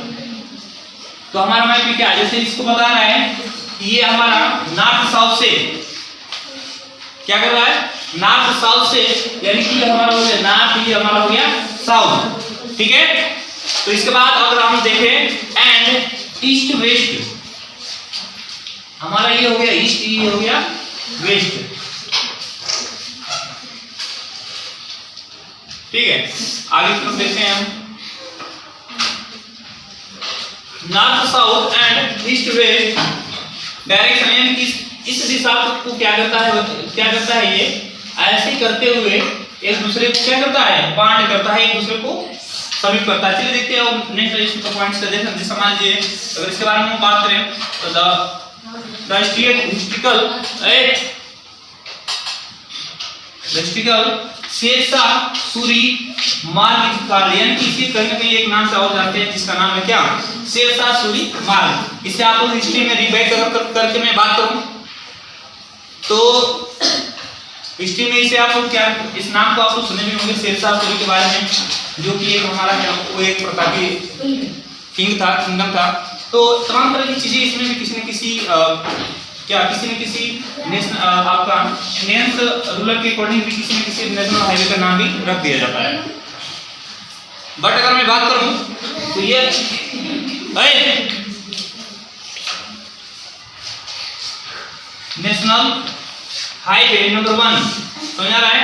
तो हमारा मैप में क्या है, जैसे इसको बता रहा है कि ये हमारा नॉर्थ साउथ से क्या कर रहा है, नॉर्थ साउथ से, यानी कि हमारा हो गया नॉर्थ, ये हमारा हो गया साउथ। ठीक है, तो इसके बाद अगर हम देखें एंड ईस्ट वेस्ट, हमारा ये हो गया ईस्ट, ये हो गया वेस्ट। ठीक है, आगे तरफ देखते हैं हम। North south and east west direction, यानी कि इस दिशा को क्या करता है ये ऐसे करते हुए एक दूसरे को क्या करता है, बांड करता है, एक दूसरे को समीप करता है। चलिए देखते हैं नेक्स्ट इसका पॉइंट्स का देखते हैं। जैसे मान लीजिए अगर इसके बारे में हम बात करें तो हिस्ट्रिकल शेरशाह सूरी मार्ग काल, यानी कि इसे कहीं ना कहीं एक नाम से और जानते हैं जिसका नाम है क्या, शेरशाह सूरी मार्ग। इसे आप लोग हिस्ट्री में रिवाइज करके मैं बात करूं तो हिस्ट्री में इसे आप लोग क्या, इस नाम को आप लोग सुने भी होंगे शेरशाह सूरी के बारे में, जो कि एक हमारा क्या, वो एक प्रकार की किंगडम था। तो तमाम तरह की चीजें इसमें भी किसी न किसी नेशनल आपका इंडियंस रूलर के अकॉर्डिंग भी किसी न किसी नेशनल हाईवे का नाम भी रख दिया जाता है। बट अगर मैं बात करूं तो ये नेशनल हाईवे नंबर 1 समझ आ रहा है,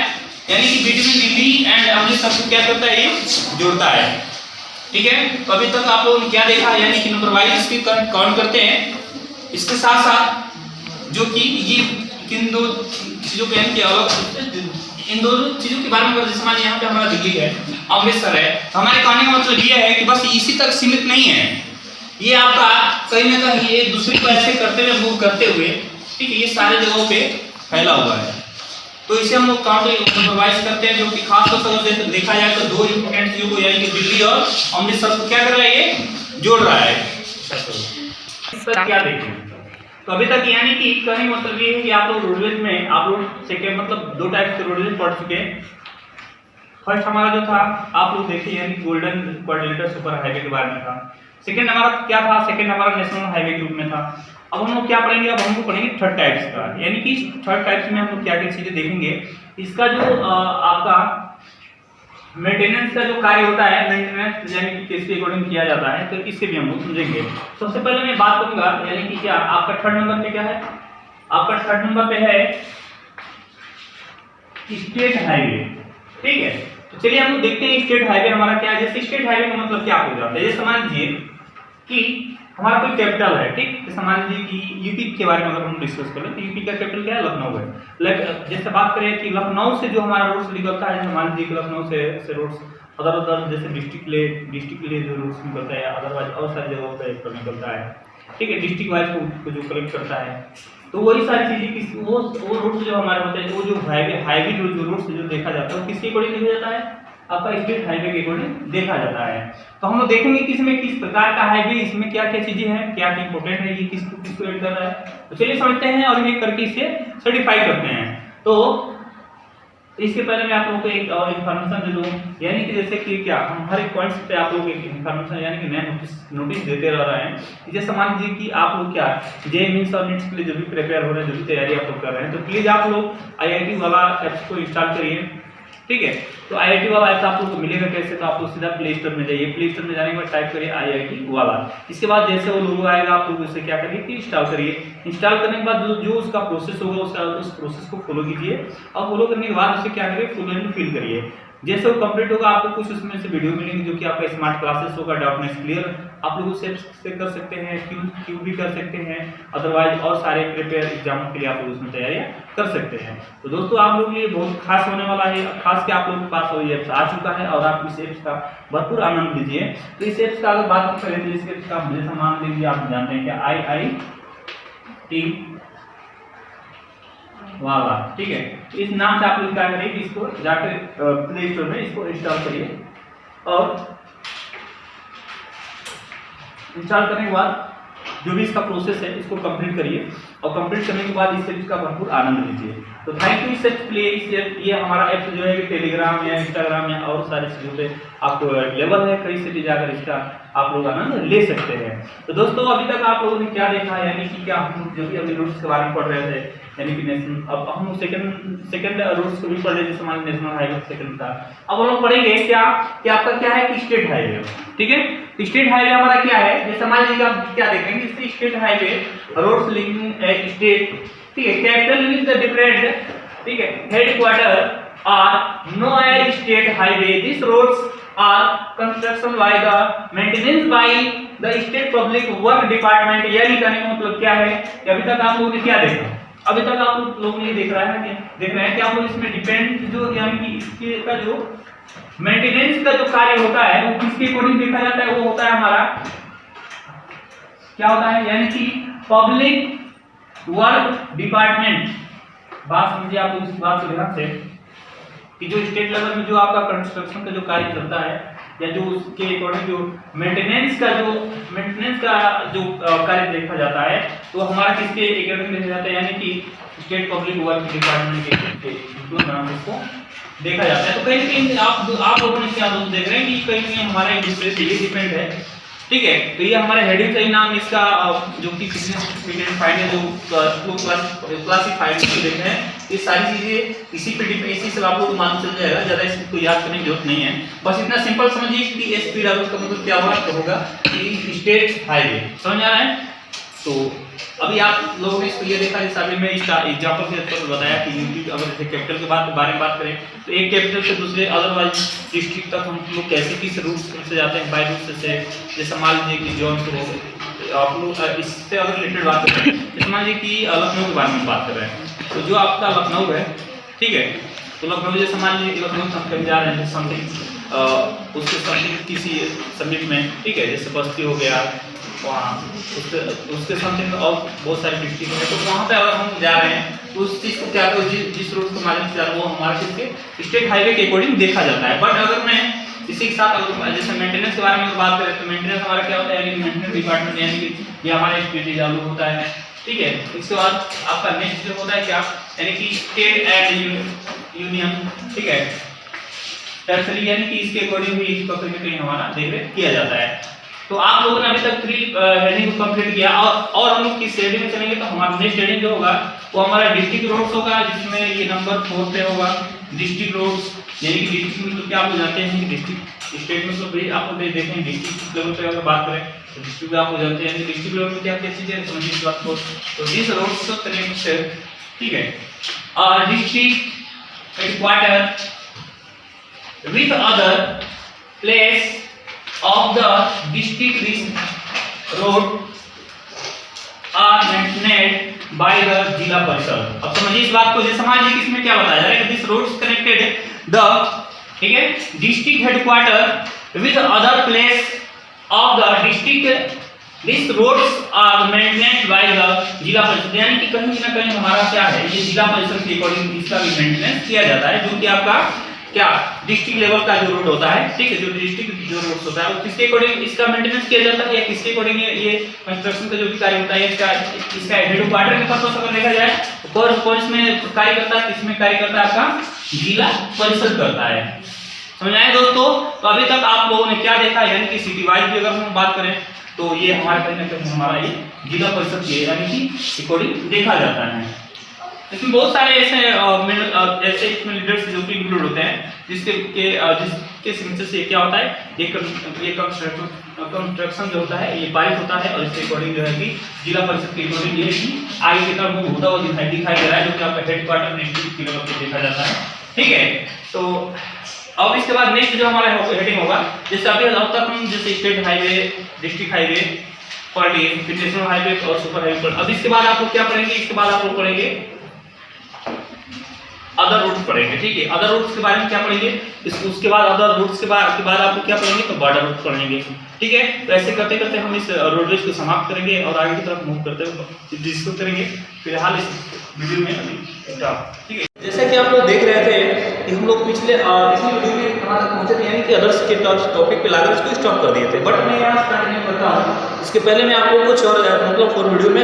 यानी कि बिटवीन दिल्ली एंड अमृतसर को क्या करता है, ये जोड़ता है। ठीक है, तो अभी तक आप लोगों ने क्या देखा, यानी कि नंबर वाइज इसकी काउंट करते हैं। इसके साथ साथ जो कि ये इन दो चीजों के इन दो चीजों के बारे में जैसे मान यहाँ पे हमारा दिल्ली है, अमृतसर है, तो हमारे कहने का मतलब ये है कि बस इसी तक सीमित नहीं है, ये आपका कहीं ना कहीं एक दूसरे को ऐसे करते हुए मूव करते हुए, ठीक है, ये सारे जगहों पे फैला हुआ है। तो इसे हम लोग काउंट नंबरवाइज करते हैं, जो कि खास तौर से देखा जाए तो दो इंपॉर्टेंट चीजों को, यानी कि दिल्ली और अमृतसर को क्या कर रहा है, ये जोड़ रहा है। क्या देखें तो अभी तक, यानी कि कहने का मतलब ये है कि आप लोग रोडवेज में आप लोग सेकेंड मतलब दो टाइप के रोडवेज पढ़ चुके हैं। फर्स्ट हमारा जो था आप लोग देखिए, यानी गोल्डन क्वाड्रिलेटरल सुपर हाईवे के बारे में था। सेकंड हमारा क्या था, सेकंड हमारा नेशनल हाईवे ग्रुप में था। अब हम लोग क्या पढ़ेंगे, अब हम लोग पढ़ेंगे थर्ड टाइप्स का, यानी कि थर्ड टाइप्स में हम लोग क्या क्या चीजें देखेंगे। इसका जो आपका मेंटेनेंस का जो कार्य होता है, मेंटेनेंस यानी कि किसके अकॉर्डिंग किया जाता है, तो इससे भी हम लोग समझेंगे। सबसे पहले मैं बात करूंगा, यानी कि क्या आपका थर्ड नंबर पे क्या है, आपका थर्ड नंबर पे है स्टेट हाईवे। ठीक है, तो चलिए हम लोग देखते हैं स्टेट हाईवे हमारा क्या है। जैसे स्टेट हाईवे का मतलब क्या हो जाता है, जैसे मान लीजिए कि हमारा कोई कैपिटल है, ठीक, जैसे मान लीजिए कि यूपी के बारे में अगर हम डिस्कस करें तो यूपी का कैपिटल क्या है, लखनऊ है। जैसे बात करें कि लखनऊ से जो हमारा रोड्स निकलता है, मान लीजिए कि लखनऊ से रोड्स अदर जैसे डिस्ट्रिक्ट के लिए जो रोड्स निकलता है, अदरवाइज और सारी जगहों पर निकलता है, ठीक है, डिस्ट्रिक्ट वाइज को जो कलेक्ट करता है, तो वही सारी चीजें वो रोड्स जो हमारे होते हैं, वो जो हाईवे जो रोड्स जो देखा जाता है वो किसके अकॉर्डिंग देखा जाता है, आपका स्टेट हाईवे के अकॉर्डिंग देखा जाता है। तो हम लोग देखेंगे कि इसमें किस प्रकार का हाईवे, इसमें क्या क्या चीजें हैं, क्या क्या इंपॉर्टेंट है, ये किसको ऐड कर रहा है। तो चलिए समझते हैं और ये करके इसे सर्टिफाई करते हैं। तो इसके पहले मैं आप लोगों को एक और इन्फॉर्मेशन दे दूं, यानी कि जैसे कि क्या हम हर एक पॉइंट्स पे आप लोगों को एक इन्फॉर्मेशन यानी कि नया नोटिस देते रह रहे हैं। जैसे मान लीजिए कि आप लोग क्या जे मीन्स और नीट्स के लिए जो भी प्रिपेयर हो रहे हैं, जो भी तैयारी आप लोग कर रहे हैं, तो प्लीज आप लोग IIT वाला ऐप्स को इंस्टॉल करिए। ठीक है, तो IIT वाला ऐप आप लोग को मिलेगा कैसे, तो आप लोग सीधा प्ले स्टोर में जाइए, प्ले स्टोर में जाने के बाद टाइप करिए IIT वाला। इसके बाद जैसे वो लोगो आएगा आप लोग उसे क्या करिए कि इंस्टॉल करिए। इंस्टॉल करने के बाद जो उसका प्रोसेस होगा उस प्रोसेस को फॉलो कीजिए, और फॉलो करने के बाद उसे क्या करिए, फुल एंड फिल करिए। जैसे वो कंप्लीट होगा आपको कुछ उसमें से वीडियो मिलेंगे, जो कि आपका स्मार्ट क्लासेस होगा, .NET क्लियर आप लोग उससे कर सकते हैं, क्यू भी कर सकते हैं, अदरवाइज और सारे प्रिपेयर एग्जामों के लिए आप लोग उसमें तैयारियां कर सकते हैं। तो दोस्तों आप लोग ये बहुत खास होने वाला है, खास के आप लोगों के पास ये ऐप्स आ चुका है और आप इस ऐप्स का भरपूर आनंद लीजिए। तो इस ऐप्स का अगर बात करें तो इस ऐप्स का जैसे मान लीजिए आप जानते हैं क्या IIT वाला, ठीक है, इस नाम से आप लोग क्या करिए कि इसको जाकर प्ले स्टोर में इसको इंस्टॉल करिए, और इंस्टॉल करने के बाद जो भी इसका प्रोसेस है इसको कंप्लीट करिए, और कंप्लीट करने के बाद इस ऐप का भरपूर आनंद लीजिए। तो थैंक यू। ये हमारा ऐप जो है कि टेलीग्राम या इंस्टाग्राम या और सारी चीज़ों पे आपको अवेलेबल है, कहीं से भी जाकर इसका आप लोग आनंद ले सकते हैं। तो दोस्तों अभी तक आप लोगों ने क्या देखा, यानी कि क्या हम जो भी अभी रूट्स के बारे में पढ़ रहे थे, यानी कि नेशनल, अब हम सेकंड रूट्स को भी पढ़ रहे हैं, जैसे हमारे नेशनल हाईवे सेकंड था। अब हम लोग पढ़ेंगे क्या कि आपका क्या है कि स्टेट हाईवे। ठीक है, स्टेट हाईवे हमारा क्या है, जैसे मान लीजिए आप क्या देखेंगे, state highway roads linking state, ठीक है, कैपिटल विद द डिफरेंट, ठीक है, headquarter are no air state highway. These roads are construction by the maintenance by the state public work department. यानी कहने का मतलब क्या है कि अभी तक आप लोगों ने क्या देखा, अभी तक आप लोगों ने देख रहा है कि देख रहे हैं कि आप लोग इसमें डिपेंड जो यानी कि इसके का जो मेंटेनेंस का जो कार्य होता है वो किसके अकॉर्डिंग देखा जाता है, वो होता है हमारा क्या होता है, यानी कि पब्लिक वर्क डिपार्टमेंट। बात समझिए आप लोग इस बात को ध्यान से कि जो स्टेट लेवल में जो आपका कंस्ट्रक्शन का जो कार्य चलता है या जो उसके अकॉर्डिंग जो मेंटेनेंस का जो कार्य देखा जाता है तो हमारा किसके अकॉर्डिंग देखा जाता है, यानी कि स्टेट पब्लिक वर्क डिपार्टमेंट के नाम इसको देखा जाता है। तो कहीं कहीं आप लोगों ने क्या दोस्त देख रहे हैं कि कहीं कहीं हमारा एक दूसरे से ये डिपेंड है, ठीक है। तो ये हमारे हेडिंग का ही नाम इसका जो कि बिजनेस फाइनेंस जो क्लासिफाइड देते हैं, ये सारी चीजें इसी पे इसी से आप लोग को मालूम चल जाएगा, ज्यादा इसको याद करने की जरूरत नहीं है। बस इतना सिंपल समझिए कि एसपीडब्ल्यू का मतलब क्या होगा कि स्टेट हाईवे, समझ आ रहा है। तो अभी आप लोगों ने इसको ये देखा, जैसे अभी मैं एग्जांपल के तौर पर बताया कि यूपी अगर जैसे कैपिटल के बारे में बात करें तो एक कैपिटल से दूसरे अदरवाइज डिस्ट्रिक्ट तक हम लोग कैसे किस रूट से जाते हैं, बाई रूट से। जैसे मान लीजिए कि जौनपुर हो, आप लोग इससे अगर रिलेटेड बात करें, जैसे मान लीजिए कि लखनऊ के बारे में बात कर रहे हैं, तो जो आपका लखनऊ है, ठीक है, तो लखनऊ जैसे मान लीजिए कि लखनऊ हम कहीं जा रहे हैं समथिंग उसके समथिंग किसी सब्जेक्ट में, ठीक है, जैसे बस्ती हो गया वहाँ उसके समथिंग और बहुत सारे डिस्ट्रिक्ट है, तो वहाँ पे अगर हम जा रहे हैं तो उस चीज़ को क्या जिस रोड को माध्यम से जा रहे हैं वो हमारे किसके स्टेट हाईवे के अकॉर्डिंग देखा जाता है। बट अगर मैं इसी के साथ अगर जैसे मेंटेनेंस के बारे में बात करें तो मेंटेनेंस हमारा क्या होता है, यानी मेंटेनेंस डिपार्टमेंट, यानी कि ये हमारे स्टेट चालू होता है, ठीक है। इसके बाद आपका नेक्स्ट जो होता है क्या, यानी कि स्टेट एंड यूनियन, ठीक है, टर्सरी, यानी कि इसके अकॉर्डिंग भी इसको कहीं हमारा देख किया जाता है। तो आप लोगों ने अभी तक 3 हेडिंग को कंप्लीट किया और हम लोग किस हेडिंग में चलेंगे, तो हमारा नेक्स्ट हेडिंग जो होगा वो हमारा डिस्ट्रिक्ट रोड्स होगा, जिसमें ये नंबर 4 पे होगा डिस्ट्रिक्ट रोड्स। यानी कि डिस्ट्रिक्ट में तो क्या आप जानते हैं कि डिस्ट्रिक्ट स्टेट में तो भी आप लोग देखेंगे डिस्ट्रिक्ट लेवल पे अगर बात करें तो डिस्ट्रिक्ट में आप लोग जानते हैं डिस्ट्रिक्ट लेवल में क्या क्या चीजें समझिए इस बात को। तो दिस रोड्स कनेक्ट, ठीक है, और district headquarter with other place of the district, this road are maintained by the जिला परिषद। अब समझिए इस बात को, जैसे मान लीजिए इसमें क्या बताया जा रहा है कि दिस रोड्स कनेक्टेड द, ठीक है, district headquarter with other place of the district, this roads are maintained by the Zila Parishad. यानी कि कहीं ना कहीं हमारा क्या है, ये जिला परिषद के अकॉर्डिंग इसका भी मेंटेनेंस किया जाता है, जो कि आपका क्या डिस्ट्रिक्ट लेवल का जो रोड होता है, ठीक है, जो डिस्ट्रिक्ट जो रोड होता है वो किसके अकॉर्डिंग इसका मेंटेनेंस किया जाता है या किसके अकॉर्डिंग ये कंस्ट्रक्शन का जो भी कार्य होता है इसका हेडक्वार्टर के पर्पस अगर देखा जाए तो कौन इसमें कार्य करता है, किसमें कार्य करता है, आपका जिला परिषद करता है। समझ आए दोस्तों। तो अभी तक आप लोगों ने क्या देखा, यानी कि सिटी वाइज भी अगर हम बात करें तो ये हमारे कहीं ना कहीं हमारा ये जिला परिषद के यानी कि अकॉर्डिंग देखा जाता है। इसमें बहुत सारे ऐसे इसमें लीडर्स जो कि इंक्लूड होते हैं जिसके सिग्नेचर से क्या होता है, ये कंस्ट्रक्शन जो होता है ये पारित होता है और इसके अकॉर्डिंग जो है कि जिला परिषद के अकॉर्डिंग ये आगे की तरफ मूव होता हुआ दिखाई दे रहा है, जो कि आपका हेडक्वार्टर डिस्ट्रिक्ट लेवल पे देखा जाता है, ठीक है। तो अब इसके बाद नेक्स्ट जो हमारा हेडिंग होगा, जैसे अभी अब तक हम जैसे स्टेट हाईवे, डिस्ट्रिक्ट हाईवे पढ़ लिए, फिर नेशनल हाईवे और सुपर हाईवे पढ़। अब इसके बाद आप लोग क्या पढ़ेंगे, इसके बाद आप लोग पढ़ेंगे अदर रूट्स पढ़ेंगे, ठीक है। अदर रूट्स के बारे में क्या पढ़ेंगे, उसके बाद अदर रूट्स के बाद आप लोग क्या पढ़ेंगे, तो बॉर्डर रूट पढ़ेंगे, ठीक है। तो ऐसे करते करते हम इस रोडवेज को समाप्त करेंगे और आगे की तरफ मूव करते हुए डिस्कस करेंगे फिलहाल इस वीडियो में अभी, ठीक है। जैसा कि आप लोग देख रहे थे कि हम लोग पिछले इसी वीडियो में कहाँ तक पहुँचे थे, यानी कि अदर्स के टॉपिक पे लाकर इसको स्टॉप कर दिए थे, बट मैं यहाँ स्टार्ट नहीं करता हूँ। इसके पहले मैं आप लोग कुछ और मतलब 4 वीडियो में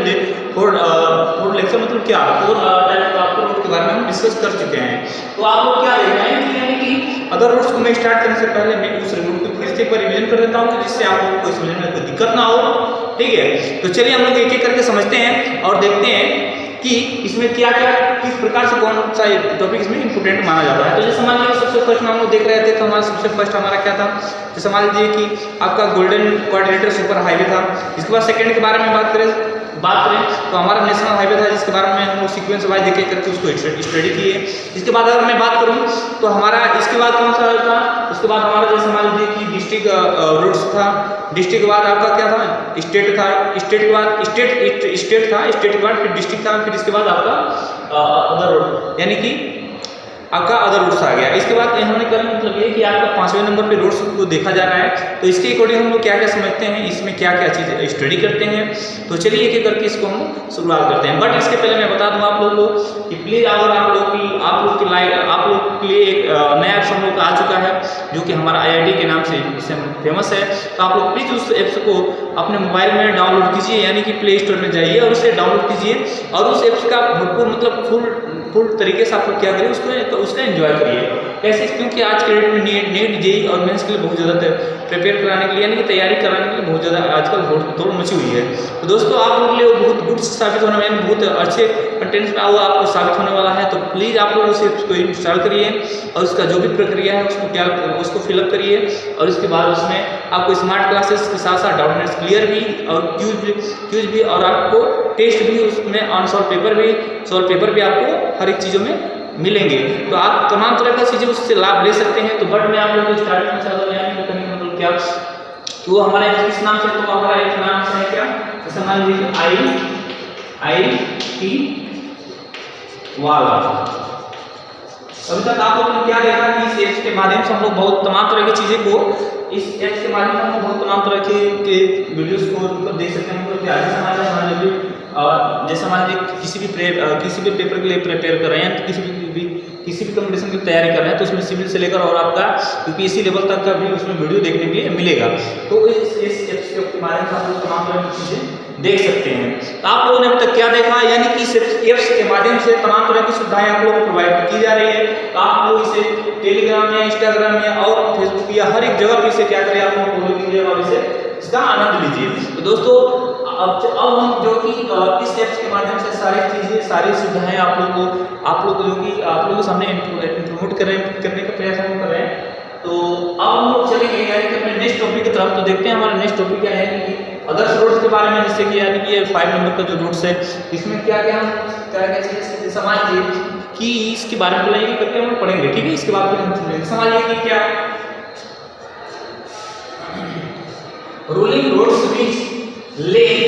4 लेक्चर मतलब क्या 4 टाइप आपको रोड के बारे में हम डिस्कस कर चुके हैं। तो आप लोग क्या देख रहे हैं कि यानी कि अदर रूट्स को मैं स्टार्ट करने से पहले मैं उस रूट को फिर से एक बार रिवीजन कर देता हूँ जिससे आप लोगों को समझने में कोई दिक्कत ना हो, ठीक है। तो चलिए हम लोग एक एक करके समझते हैं और देखते हैं कि इसमें क्या क्या किस प्रकार से कौन सा टॉपिक इसमें इंपोर्टेंट माना जाता है। तो जैसे मान लीजिए सबसे फर्स्ट हम लोग देख रहे थे, तो हमारा सबसे फर्स्ट हमारा क्या था, जैसे मान लीजिए कि आपका गोल्डन क्वाड्रिलेटरल सुपर हाईवे था। इसके बाद सेकंड के बारे में बात करें बात करें तो हमारा नेशनल हाईवे था जिसके बारे में हम लोग सीक्वेंस वाइज देख करके उसको स्टडी किए। इसके बाद अगर मैं बात करूं तो हमारा इसके बाद कौन सा था, उसके बाद हमारा जैसे मान लीजिए कि डिस्ट्रिक्ट रोड्स था, डिस्ट्रिक्ट के बाद आपका क्या था, स्टेट था, स्टेट के बाद स्टेट था, स्टेट के बाद फिर डिस्ट्रिक्ट था, फिर इसके बाद आपका अदर रोड यानी कि आपका अदर रोड्स आ गया। इसके बाद हमने कल मतलब ये कि आपका 5वें नंबर पे रोड्स को देखा जा रहा है, तो इसके अकॉर्डिंग हम लोग क्या क्या समझते हैं, इसमें क्या क्या चीज़ स्टडी करते हैं। तो चलिए एक एक करके इसको हम शुरुआत करते हैं। बट इसके पहले मैं बता दूं आप लोगों को कि प्लीज़ अगर आप लोग के लिए एक नया ऐप्स हम लोग का आ चुका है जो कि हमारा IIT के नाम से फेमस है, तो आप लोग प्लीज़ उस ऐप्स को अपने मोबाइल में डाउनलोड कीजिए, यानी कि प्ले स्टोर में जाइए और उसे डाउनलोड कीजिए और उस ऐप्स का भरपूर मतलब फुल तरीके से आप लोग क्या करिए उसका एंजॉय करिए। कैसे, क्योंकि आज के डेट में नीट जेईई और मेंस के लिए बहुत ज़्यादा प्रिपेयर कराने के लिए यानी कि तैयारी कराने के लिए बहुत ज़्यादा आजकल दौड़ मची हुई है। तो दोस्तों आप लोगों के लिए वो बहुत गुड साबित होने वाला है, बहुत अच्छे कंटेंट्स में वो आपको साबित होने वाला है। तो प्लीज़ आप लोग उसे उसको इंस्टॉल करिए और उसका जो भी प्रक्रिया है उसको फिलअप करिए और उसके बाद उसमें आपको स्मार्ट क्लासेस के साथ साथ डाउट नेट्स क्लियर भी और क्यूज भी और आपको टेस्ट भी उसमें ऑन सॉल्व पेपर भी आपको हर एक चीज़ों में मिलेंगे। तो आप तमाम तरह का चीज़ें उससे लाभ ले सकते हैं। तो बट मैं आप लोगों को स्टार्ट करना चाहता हूँ, यानी कि मतलब क्या कि वो हमारा किस नाम से, तो हमारा एक नाम से है क्या, जैसे मान लीजिए IIT वाला। अभी तक आप लोगों ने क्या देखा कि इस ऐप्स के माध्यम से हम लोग बहुत तमाम तरह की चीज़ें को इस ऐप्स के माध्यम से हम लोग बहुत तमाम तरह के वीडियोस को मतलब देख सकते हैं। मतलब आगे समाज जैसे मान लीजिए किसी भी पेपर के लिए प्रिपेयर कर रहे हैं, तो किसी भी कंपटीशन की तैयारी कर रहे हैं, तो उसमें सिविल से लेकर और आपका UPSC लेवल तक का भी उसमें वीडियो देखने के लिए मिलेगा। तो इस ऐप्स के माध्यम से आप लोग तमाम तरह की चीज़ें देख सकते हैं। तो आप लोगों ने अभी तक क्या देखा, यानी कि इस ऐप्स के माध्यम से तमाम तरह की सुविधाएं आप लोगों को प्रोवाइड की जा रही है। तो आप लोग इसे टेलीग्राम या इंस्टाग्राम में और फेसबुक या हर एक जगह पर इसे क्या करें, आप लोग फॉलो कीजिए और इसे इसका आनंद लीजिए। तो दोस्तों अब हम जो कि इस ऐप्स के माध्यम से सारी सुविधाएं आप लोग जो कि आप लोगों के सामने प्रमोट करने का प्रयास हम कर रहे हैं। तो अब हम लोग चलेंगे यानी कि अपने नेक्स्ट टॉपिक की तरफ। तो देखते हैं हमारा नेक्स्ट टॉपिक क्या है कि अदर्स रोड्स के बारे में, जैसे कि यानी कि ये 5 नंबर का जो रोड्स है इसमें क्या चीज़ें समझिए कि इसके बारे में बोलेंगे करके हम पढ़ेंगे, ठीक है। इसके बाद हम चलेंगे, समझिए कि क्या ruling roads which lane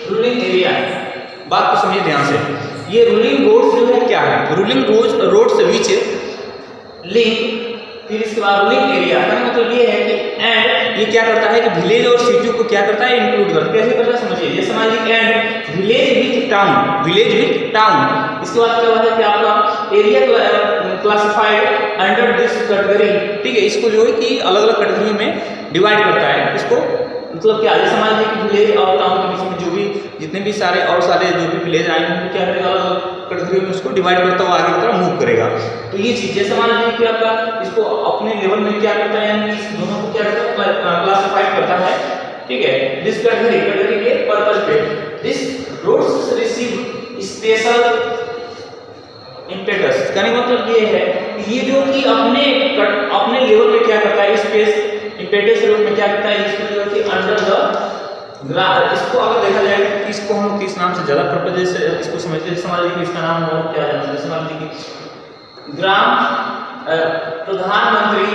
ruling area. बात को समझिए ध्यान से, ये रूलिंग रोड्स जो है क्या है, रूलिंग रोड्स विच लिंक, फिर इसके बाद रूलिंग एरिया का मतलब ये है कि एंड ये क्या करता है कि विलेज और सिटी को क्या करता है, इंक्लूड करता है। कैसे करता है समझिए, ये समझिए एंड विलेज विथ टाउन। इसके बाद क्या होता है कि आपका area classified under this category, ठीक है। इसको जो है कि अलग अलग कैटेगरी में डिवाइड करता है। इसको मतलब क्या, जैसे मान लीजिए कि विलेज और टाउन के बीच में जो भी जितने भी सारे जो भी विलेज आएंगे उनको क्या करेगा, अलग कैटेगरी में उसको डिवाइड करता हुआ आगे की तरफ मूव करेगा। तो ये चीज़ जैसे मान लीजिए कि आपका इसको अपने लेवल में क्या करता है, यानी इस दोनों को क्या करता है, क्लासिफाइड करता है, ठीक है। दिस कैटेगरी के पर्पस पे this roads receive special impetus. कहने का मतलब ये है कि ये जो कि अपने लेवल पे क्या करता है, स्पेस इम्पेटस रूप में क्या करता है, इसको जो कि अंडर द ग्राफ, इसको अगर देखा जाए कि इसको हम किस नाम से ज़्यादा प्रॉपर जैसे इसको समझते हैं, समझ लीजिए इसका नाम और क्या है, जैसे मान लीजिए कि प्रधानमंत्री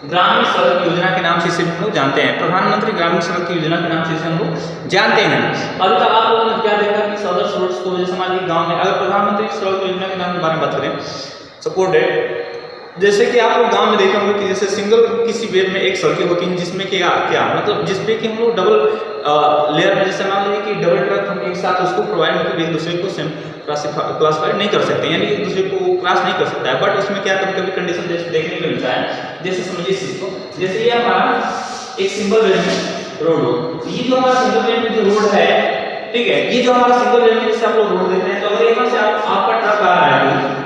ग्रामीण सड़क योजना के नाम से इसे हम लोग जानते हैं। प्रधानमंत्री ग्रामीण सड़क योजना के नाम से इसे हम लोग जानते हैं। अभी तक आप लोगों ने क्या देखा कि सदर रोड्स को जैसे मान लीजिए गाँव में अगर प्रधानमंत्री सड़क योजना के नाम के बारे में बात करें, सपोर्टेड जैसे कि आप लोग गांव में देखे होंगे कि जैसे सिंगल किसी बेड में एक सड़कें होती हैं जिसमें क्या मतलब जिसपे कि हम लोग डबल लेयर में, जैसे मान लीजिए कि डबल ट्रक हम एक साथ उसको प्रोवाइड मतलब एक दूसरे को सेम क्लासिफाइड नहीं कर सकते, यानी एक दूसरे को क्रॉस नहीं कर सकता है। बट उसमें क्या कभी कभी कंडीशन देखने को मिलता है। जैसे समझिए इस चीज़ को, जैसे ये हमारा एक सिंगल लेन में रोड हो, ये जो हमारा सिंगल लेन में जो रोड है, ठीक है, ये जो हमारा सिंगल लेन में जैसे आप लोग रोड देख रहे हैं, तो अगर यहाँ से आपका ट्रक आ रहा है,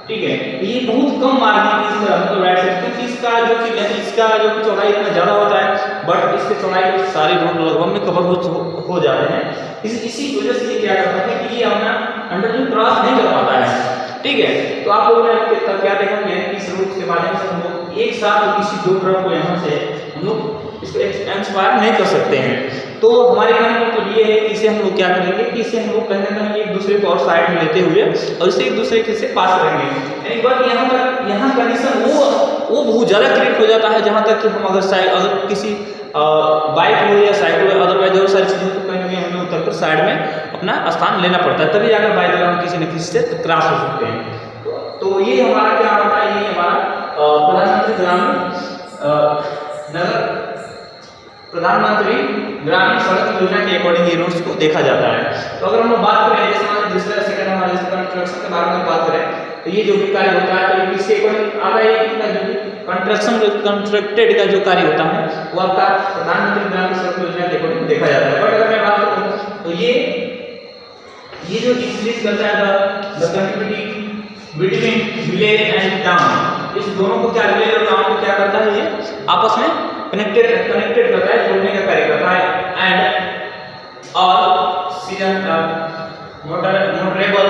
ठीक है, ये बहुत कम मार्जिन की इस तरह मतलब राइट साइड, क्योंकि इसका जो कि चौड़ाई इतना ज़्यादा होता है, बट इसके चौड़ाई सारे रोड लगभग में कवर हो जाते हैं। इसी वजह से ये क्या करता है कि ये अपना अंडर क्रॉस नहीं कर पाता है, ठीक है। तो आप लोगों ने क्या देखा कि इस रूट के माध्यम से हम लोग एक साथ किसी दो ट्रक को यहाँ से हम लोग इसको इंस्पायर नहीं कर सकते हैं। तो हमारे कहने का मतलब ये है कि इसे हम लोग क्या करेंगे कि इसे हम लोग कहीं ना कहीं एक दूसरे को और साइड में लेते हुए और इसे एक दूसरे के से पास करेंगे। एक बार यहाँ कंडीशन वो बहुत ज़्यादा क्रिएट हो जाता है जहाँ तक कि हम अगर किसी बाइक हो या साइकिल हो, अदरवाइज और सारी चीज़ों को कहीं ना कहीं हमें उतर कर साइड में अपना स्थान लेना पड़ता है, तभी अगर बाइक हम किसी न किसी से क्रॉस हो सकते हैं। तो ये हमारा क्या होता है, ये हमारा प्रधानमंत्री ग्रामीण सड़क योजना के अकॉर्डिंग ये रूट्स को देखा जाता है। तो अगर हम लोग बात करें जैसे हमारे दूसरा सेकंड हमारे कंस्ट्रक्शन के बारे में बात करें तो ये जो भी कार्य होता है तो ये किसके अकॉर्डिंग आता है, इनका जो कंस्ट्रक्टेड का जो कार्य होता है वो आपका प्रधानमंत्री ग्रामीण सड़क योजना के अकॉर्डिंग देखा जाता है। बट अगर मैं बात करूं तो ये जो इंक्रीज करता है the connectivity between village and town, इस दोनों को क्या विलेज और टाउन को क्या करता है, ये आपस में कनेक्टेड करता है, जोड़ने का कार्य करता है। And all season motorable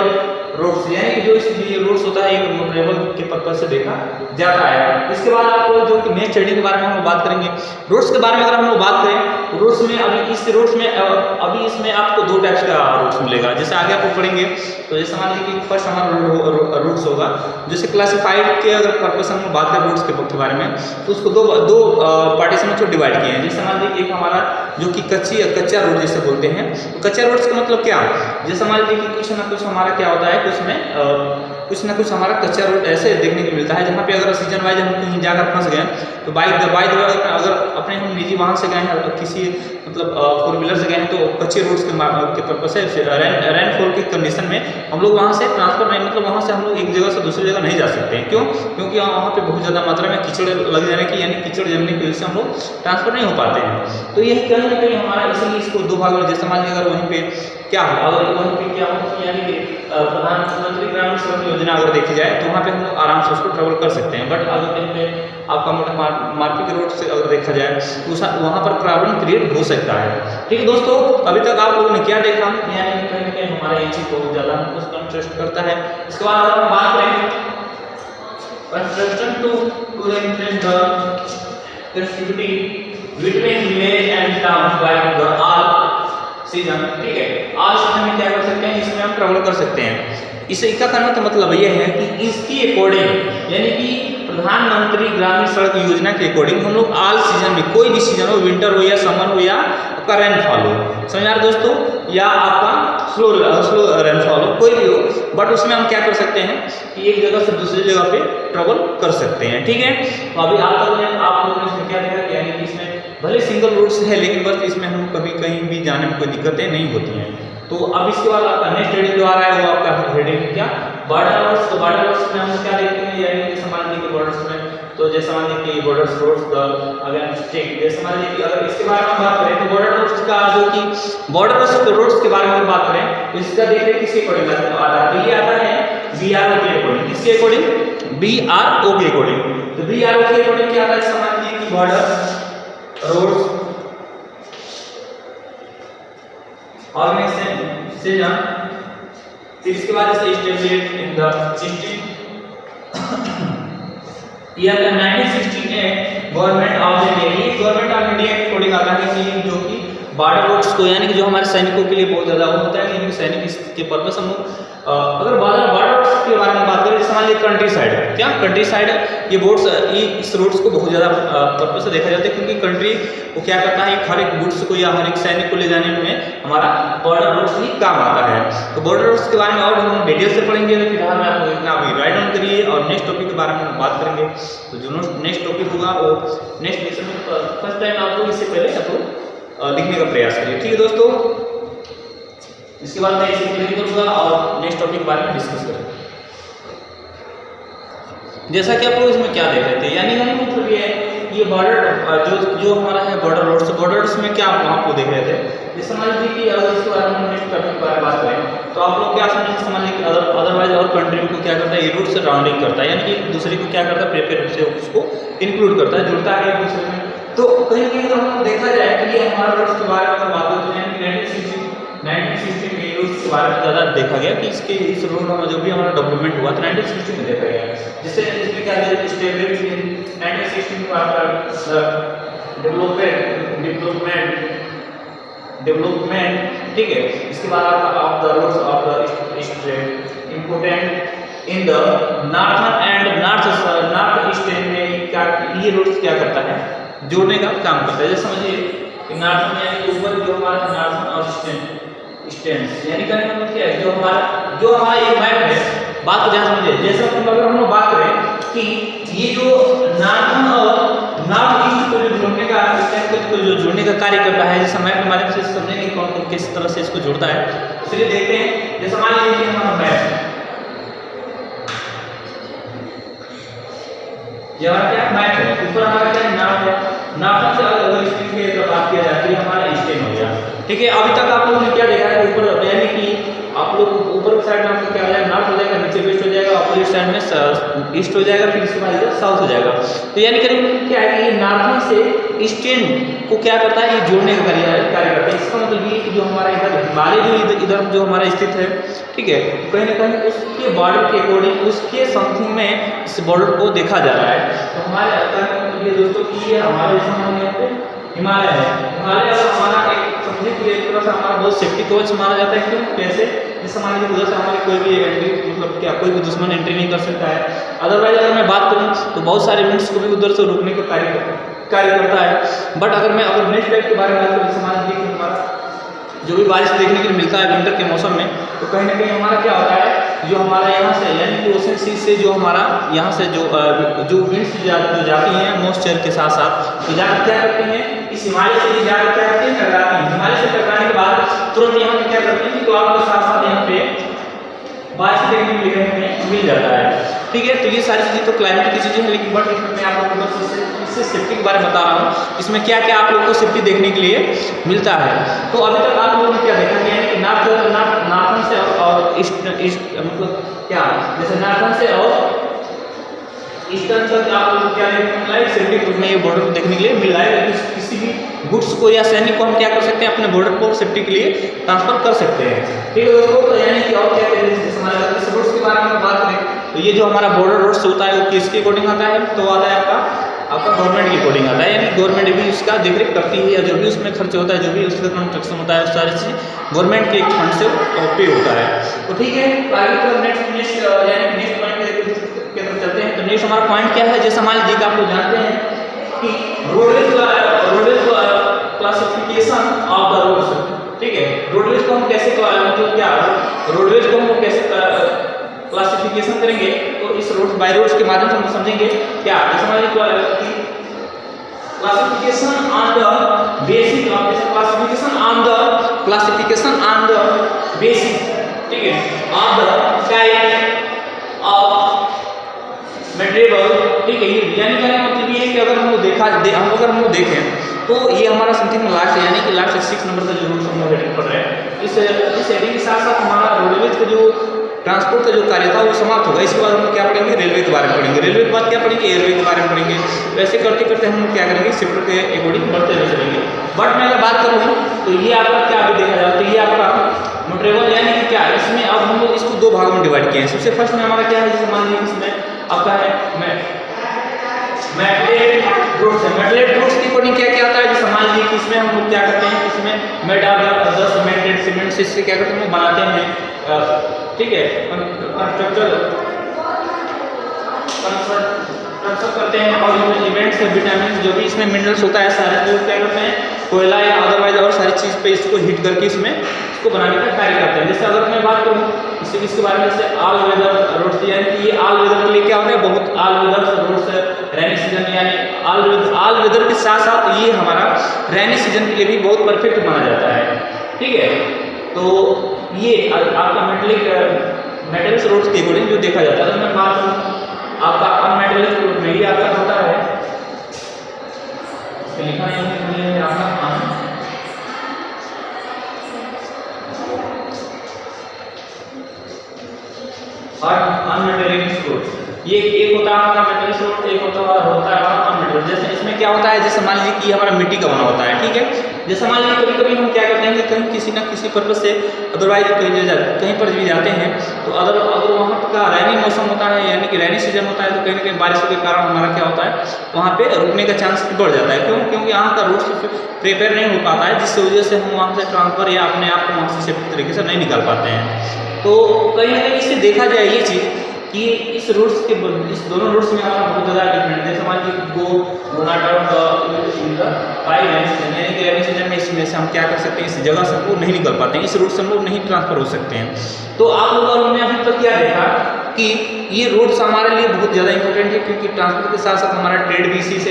roads, यानी कि जो ये रोड्स होता है एक मोटरेबल के पर्पज से देखा जाता है। इसके बाद आपको जो कि नेक्स्ट हेडिंग के बारे में हम बात करेंगे, रोड्स के बारे में अगर हम लोग बात करें रोड्स में अभी इसमें आपको दो टाइप्स का रोड्स मिलेगा। जैसे आगे आपको पढ़ेंगे तो जैसे मान लीजिए कि फर्स्ट हमारा रोड्स होगा, जैसे क्लासिफाइड के अगर पर्पज हम बात करें रोड्स के बारे में तो उसको दो पार्टीशन में डिवाइड किए हैं। जैसे मान लीजिए एक हमारा जो कि कच्चा रोड जैसे बोलते हैं, तो कच्चा रोड्स का मतलब क्या, जैसे मान लीजिए कि कुछ ना कुछ हमारा क्या होता है, कुछ ना कुछ हमारा कच्चा रोड ऐसे देखने को मिलता है जहाँ पे अगर सीजन वाइज हम कहीं जाकर फंस गए तो बाइक अगर अपने हम निजी वाहन से गए हैं किसी मतलब फोर व्हीलर से गए हैं तो कच्चे रोड्स के पर्पज से रेनफॉल की कंडीशन में हम लोग वहाँ से ट्रांसफर नहीं, मतलब वहाँ से हम लोग एक जगह से दूसरी जगह नहीं जा सकते हैं। क्यों? क्योंकि वहाँ पे बहुत ज़्यादा मात्रा में कीचड़ लग जाने की, यानी कीचड़ जमने की वजह से हम लोग ट्रांसफर नहीं हो पाते हैं। तो यही कहीं ना कहीं हमारा इसीलिए इसको दो भाग में, जैसे मान लीजिए अगर वहीं पे क्या हो, अगर वहीं पे क्या हो, यानी कि प्रधानमंत्री ग्रामीण सड़क योजना अगर देखी जाए तो वहाँ पे हम लोग आराम से उसको ट्रेवल कर सकते हैं। बट अगर कहीं पे आपका मार्केट रोड से अगर देखा जाए तो वहाँ पर प्रॉब्लम क्रिएट हो सकता है। ठीक है दोस्तों, अभी तक आप लोगों ने क्या देखा, यानी कहीं ना कहीं हमारा ये चीज़ बहुत ज़्यादा हमको इंटरेस्ट करता है। इसके बाद अगर हम बात करें construction to increase the connectivity between village and town by the all season. ठीक है, ऑल सीजन में क्या कर सकते हैं, इसमें हम ट्रेवल कर सकते हैं। इसका कहने का मतलब यह है कि इसकी अकॉर्डिंग, यानी कि प्रधानमंत्री ग्रामीण सड़क योजना के अकॉर्डिंग हम लोग ऑल सीजन में, कोई भी सीजन हो, विंटर हो या समर हो या आपका रेनफॉल हो, समझ आ रहा है दोस्तों, या आपका स्लो रेनफॉल हो, कोई भी हो, बट उसमें हम क्या कर सकते हैं कि एक जगह से दूसरी जगह पे ट्रेवल कर सकते हैं। ठीक है, तो अभी आप लोगों ने इसमें क्या देखा, यानी कि इसमें भले सिंगल रोड्स है लेकिन बस इसमें हम कभी कहीं भी जाने में कोई दिक्कतें नहीं होती हैं। तो अब इसके बाद आपका नेक्स्ट हेडिंग जो आ रहा है वो आपका हेडिंग क्या, बॉर्डर रोड्स। तो बॉर्डर रोड्स में हम क्या देखते हैं, यानी कि मान लीजिए कि बॉर्डर्स में, तो जैसे मान लीजिए कि बॉर्डर रोड्स अगर स्टेट, जैसे मान लीजिए कि अगर इसके बारे में बात करें तो बॉर्डर रोड्स का जो कि बॉर्डर रोड्स के बारे में बात करें तो इसका देखिए किसके अकॉर्डिंग आता है, तो ये आता है BRO के अकॉर्डिंग। किसके अकॉर्डिंग? BRO के अकॉर्डिंग। तो BRO के अकॉर्डिंग क्या आता है, समझ लीजिए कि बॉर्डर रोड्स ऑर्गेनाइजेशन, फिर इसके बाद से established in the 1968 government of India. ये गवर्नमेंट ऑफ इंडिया के अकॉर्डिंग आता है कि जो कि बॉर्डर रोड्स को, यानी कि जो हमारे सैनिकों के लिए बहुत ज़्यादा वो होता है, यानी कि सैनिक के पर्पस हम लोग अगर बॉर्डर रोड्स के बारे में बात करें, जैसे मान लीजिए कंट्री साइड, क्या कंट्री साइड ये बोर्ड्स इस रोड्स को बहुत ज़्यादा पर्पस से देखा जाता है, क्योंकि कंट्री वो क्या करता है, हर एक गुड्स को या हर एक सैनिक को ले जाने में हमारा बॉर्डर रोड्स ही काम आता है। तो बॉर्डर रोड्स के बारे में और हम डिटेल से पढ़ेंगे, तो फिलहाल मैं आपको इतना अभी राइट डाउन करिए और नेक्स्ट टॉपिक के बारे में हम बात करेंगे। तो जो नेक्स्ट टॉपिक होगा वो नेक्स्ट लेक्चर में फर्स्ट टाइम आप लोग इससे पहले आप लोग लिखने का प्रयास करिए। ठीक है दोस्तों, इसके बाद मैं इसे क्लियर करूँगा और नेक्स्ट टॉपिक के बारे में डिस्कस करेंगे। जैसा कि आप लोग इसमें क्या देख रहे थे, यानी मतलब ये है, ये बॉर्डर जो हमारा है बॉर्डर रोड्स में क्या आप आपको देख रहे थे, जैसे मान लीजिए कि अगर इसके बारे में नेक्स्ट टॉपिक के बारे में बात करें तो आप लोग क्या समझें, समझ लीजिए कि अदरवाइज और कंट्री को क्या करता है, ये रूट से राउंडिंग करता है, यानी कि दूसरे को क्या करता है, प्रेफर रूप से उसको इंक्लूड करता है, जुड़ता है एक दूसरे में। तो कहीं ना कहीं हम देखा जाए कि ये हमारा रोड्स के बारे में अगर बात करते हैं, 1960 में रोड्स के बारे में ज़्यादा देखा गया कि इस रोड में जो भी हमारा डेवलपमेंट हुआ था 1960 में देखा गया, जिससे इसमें क्या है, स्टेबिलिटी 1960 में आपका डेवलपमेंट, ठीक है। इसके बाद आपका of the roads of the state important in the northern and north eastern में क्या ये रोड्स क्या करता है, जोड़ने का काम करता है। जैसे समझिए नॉर्थन यानी ऊपर जो हमारा नॉर्थन और ईस्टर्न यानी कहने का मतलब क्या है, जो हमारा एक मैप है, बात को ध्यान समझिए। जैसे अगर हम लोग बात करें कि ये जो नॉर्थन और नॉर्थ ईस्ट को जो जोड़ने का जोड़ने का कार्य करता है, जैसे मैप के माध्यम से समझेंगे कौन कौन किस तरह से इसको जोड़ता है। चलिए देखते हैं। जैसे मान लीजिए हमारा मैप, ये हमारा क्या मैप है, ऊपर हमारा क्या नॉर्थ है, नॉर्थन से अगर ईस्ट की बात किया जाए तो हमारा ईस्टर्न हो गया, ठीक है। अभी तक आप लोगों ने क्या देखा है, ऊपर यानी कि आप लोग ऊपर की साइड में आपका क्या हो जाएगा, नॉर्थ हो जाएगा, नीचे वेस्ट हो जाएगा, अपोजिट साइड में ईस्ट हो जाएगा, फिर इसके बाद इधर साउथ हो जाएगा। तो यानी करीब क्या है कि ये नॉर्थन से ईस्टर्न को क्या करता है, ये जोड़ने का कार्य करता है। इसका मतलब ये कि जो हमारा इधर हिमालय जो इधर जो हमारा स्थित है, ठीक है, कहीं ना कहीं उसके बॉर्डर के अकॉर्डिंग उसके समथिंग में इस बॉर्डर को देखा जा रहा है। तो हमारे मतलब ये दोस्तों की ये हमारे हिमालय है। हिमालय अगर हमारा एक समझे कि एक तरह से हमारा बहुत सेफ्टी कवच माना जाता है। क्यों, कैसे, जैसे मान लीजिए उधर से हमारे कोई भी एंट्री मतलब क्या कोई भी दुश्मन एंट्री नहीं कर सकता है। अदरवाइज अगर मैं बात करूँ तो बहुत सारे विंड्स को भी उधर से रोकने का कार्य करता है। बट अगर नेक्स्ट टाइप के बारे में बात करूँ, जैसे मान लीजिए कि हमारा जो भी बारिश देखने के लिए मिलता है विंटर के मौसम में, तो कहीं ना कहीं हमारा क्या होता है, जो हमारा यहाँ से यानी कि ओशन सी से जो हमारा यहाँ से जो विंड्स जाती हैं मॉइस्चर के साथ साथ, तो जाकर क्या करती हैं, इस हिमालय से जाकर क्या करती हैं, टकराती हैं। हिमालय से टकराने के बाद तुरंत यहाँ पे क्या करती हैं कि क्लाउड के साथ साथ यहाँ पे बारिश देखने के लिए मिल जाता है, ठीक है। तो ये सारी चीज़ें तो क्लाइमेट की चीज़ें हैं, लेकिन बट इसमें मैं आप लोगों को इससे सेफ्टी के बारे में बता रहा हूँ, इसमें क्या क्या आप लोगों को सेफ्टी देखने के लिए मिलता है। तो अभी तक आप लोगों ने क्या देखा कि यानी कि नॉर्थन से और ईस्ट मतलब क्या, जैसे नॉर्थन से और ईस्टर्न तक आप लोगों को क्या देखने को मिला है, सेफ्टी ग्रुप में ये बॉर्डर को देखने के लिए मिल रहा है। किसी भी गुड्स को या सैनिक को हम क्या कर सकते हैं, अपने बॉर्डर को सेफ्टी के लिए ट्रांसफर कर सकते हैं, ठीक है दोस्तों। तो यानी कि और क्या कहते हैं, हमारे रोड्स के बारे में बात करें तो ये जो हमारा बॉर्डर रोड्स होता है वो किसके अकॉर्डिंग आता है, तो आता है आपका गवर्नमेंट के अकॉर्डिंग आता है। यानी गवर्नमेंट भी उसका देखरेख करती है, जो भी उसमें खर्च होता है, जो भी उसका कंस्ट्रक्शन होता है, सारी चीज़ गवर्नमेंट के एक फंड से पे होता है। तो ठीक है, आगे तो नेक्स्ट पॉइंट के तरफ चलते हैं। तो नेक्स्ट हमारा पॉइंट क्या है, जैसे मान लीजिए आप लोग जानते हैं कि roadways classification of the roads, ठीक है। रोडवेज को हम कैसे मतलब क्या रोडवेज को हम कैसे क्लासिफिकेशन करेंगे, तो इस रोड बाय रोड्स के माध्यम से हम समझेंगे क्या, जैसे मान लीजिए classification on the basic of classification on the basic, ठीक है, of the type of material, ठीक है। यानी कहने का मतलब ये है कि अगर हम लोग देखें तो ये हमारा समथिंग लास्ट यानी कि लास्ट 6 नंबर का जो रूल्स हम लोग हेडिंग पढ़ रहे हैं, इस हेडिंग के साथ साथ हमारा रोडवेज का जो ट्रांसपोर्ट का जो कार्य था वो समाप्त होगा। इसके बाद हम लोग क्या पढ़ेंगे, रेलवे के बारे में पढ़ेंगे, रेलवे के बाद क्या पढ़ेंगे, एयरवे के बारे में पढ़ेंगे। वैसे करते करते हम लोग क्या करेंगे, शिफ्ट के अकॉर्डिंग बढ़ते हुए चलेंगे। बट मैं अगर बात करूँ तो ये आपका क्या अभी देखा जाए तो ये आपका मटेरियल यानी कि क्या, इसमें अब हम लोग इसको 2 भागों में डिवाइड किए हैं। सबसे फर्स्ट में हमारा क्या है, जैसे मान लीजिए इसमें आपका है मेटलेट रोड्स है। मेटलेट रोड्स के अकॉर्डिंग क्या क्या आता है, जैसे मान लीजिए कि इसमें हम लोग क्या करते हैं, इसमें मेड ऑफ 10 सीमेंटेड सीमेंट से इससे क्या करते हैं, बनाते हैं, ठीक है, कंस्ट्रक्ट करते हैं। और जो एलिमेंट्स विटामिन जो भी इसमें मिनरल्स होता है सारे जो क्या करते हैं, कोयला या अदरवाइज और सारी चीज़ पे इसको हीट करके इसको बनाने का कार्य करते हैं। जैसे अगर मैं बात करूँ इसके बारे में, जैसे ऑल वेदर रोड्स, यानी कि ये ऑल वेदर के लिए क्या होता है, बहुत ऑल वेदर रोड्स रैनी सीजन यानी ऑल वेदर के साथ साथ ये हमारा रैनी सीजन के लिए भी बहुत परफेक्ट माना जाता है, ठीक है। तो ये आपका मेटल्स रोड्स के अकॉर्डिंग जो देखा जाता है। तो मैं बात करूँ आपका अनमेटलिक रोड में ये आपका होता है, लिखा है आपका अनमेटलिक रोड। ये एक होता है हमारा मेटलिक रोड, एक होता है हमारा अनमेटलिक रूट। जैसे इसमें क्या होता है, जैसे मान लीजिए कि हमारा मिट्टी का बना होता है, ठीक है। जैसे मान लीजिए कभी कभी हम क्या करते हैं कि कहीं किसी ना किसी पर्पज से अदरवाइज कहीं पर भी जाते हैं तो अगर वहाँ का रैनी मौसम होता है, यानी कि रैनी सीजन होता है, तो कहीं ना कहीं बारिशों के कारण हमारा क्या होता है, वहाँ पे रुकने का चांस बढ़ जाता है। क्यों? क्योंकि यहाँ का रूट प्रिपेयर नहीं हो पाता है, जिसकी वजह से हम वहाँ से ट्रांसफर या अपने आप को वहाँ से सेफ्टी तरीके से नहीं निकाल पाते हैं। तो कहीं ना कहीं इससे देखा जाए ये चीज़ कि इस दोनों रूट्स में हमारा बहुत ज़्यादा डिफरेंट है। जैसे मान लीजिए यानी कि रैनी सीजन में इसमें से हम क्या कर सकते हैं, इस जगह से हम लोग नहीं निकल पाते हैं, इस रूट से हम लोग नहीं ट्रांसफर हो सकते हैं। तो आप लोगों ने अभी तक क्या देखा कि ये रोड्स हमारे लिए बहुत ज़्यादा इंपॉर्टेंट है, क्योंकि ट्रांसपोर्ट के साथ साथ हमारा ट्रेड भी इसी से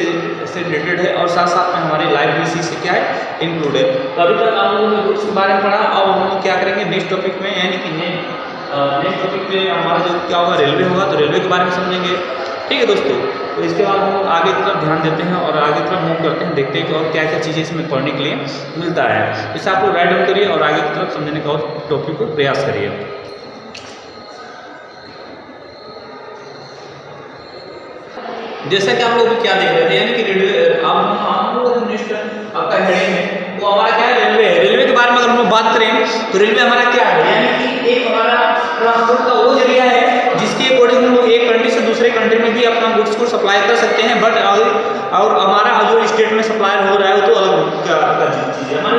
रिलेटेड है और साथ साथ में हमारी लाइफ भी इसी से क्या है, इंक्लूड है। तो अभी तक आप लोगों ने रूट्स के बारे में पढ़ा, और हम लोग क्या करेंगे नेक्स्ट टॉपिक में, यानी कि नेक्स्ट टॉपिक में हमारा जो क्या होगा, रेलवे होगा, तो रेलवे के बारे में समझेंगे। ठीक है दोस्तों, तो इसके बाद हम लोग आगे की तरफ ध्यान देते हैं और आगे की तरफ मूव करते हैं, देखते हैं कि और क्या क्या चीज़ें इसमें पढ़ने के लिए मिलता है। इसे आप लोग राइट डाउन करिए और आगे की तरफ समझने का और टॉपिक को प्रयास करिए। जैसा कि आप लोग भी क्या देख रहे थे, यानी कि रेलवे, हम लोग नेक्स्ट आपका हेडिंग है वो हमारा क्या है, रेलवे है। रेलवे के बारे में अगर हम लोग बात करें तो रेलवे हमारा क्या है, यानी कि एक हमारा ट्रांसपोर्ट का वो जरिया है जिसके अकॉर्डिंग हम लोग एक कंट्री से दूसरे कंट्री में भी अपना गुड्स को सप्लाई कर सकते हैं। बट और हमारा जो स्टेट में सप्लाई हो रहा है वो तो अलग चीज़ है। हमारे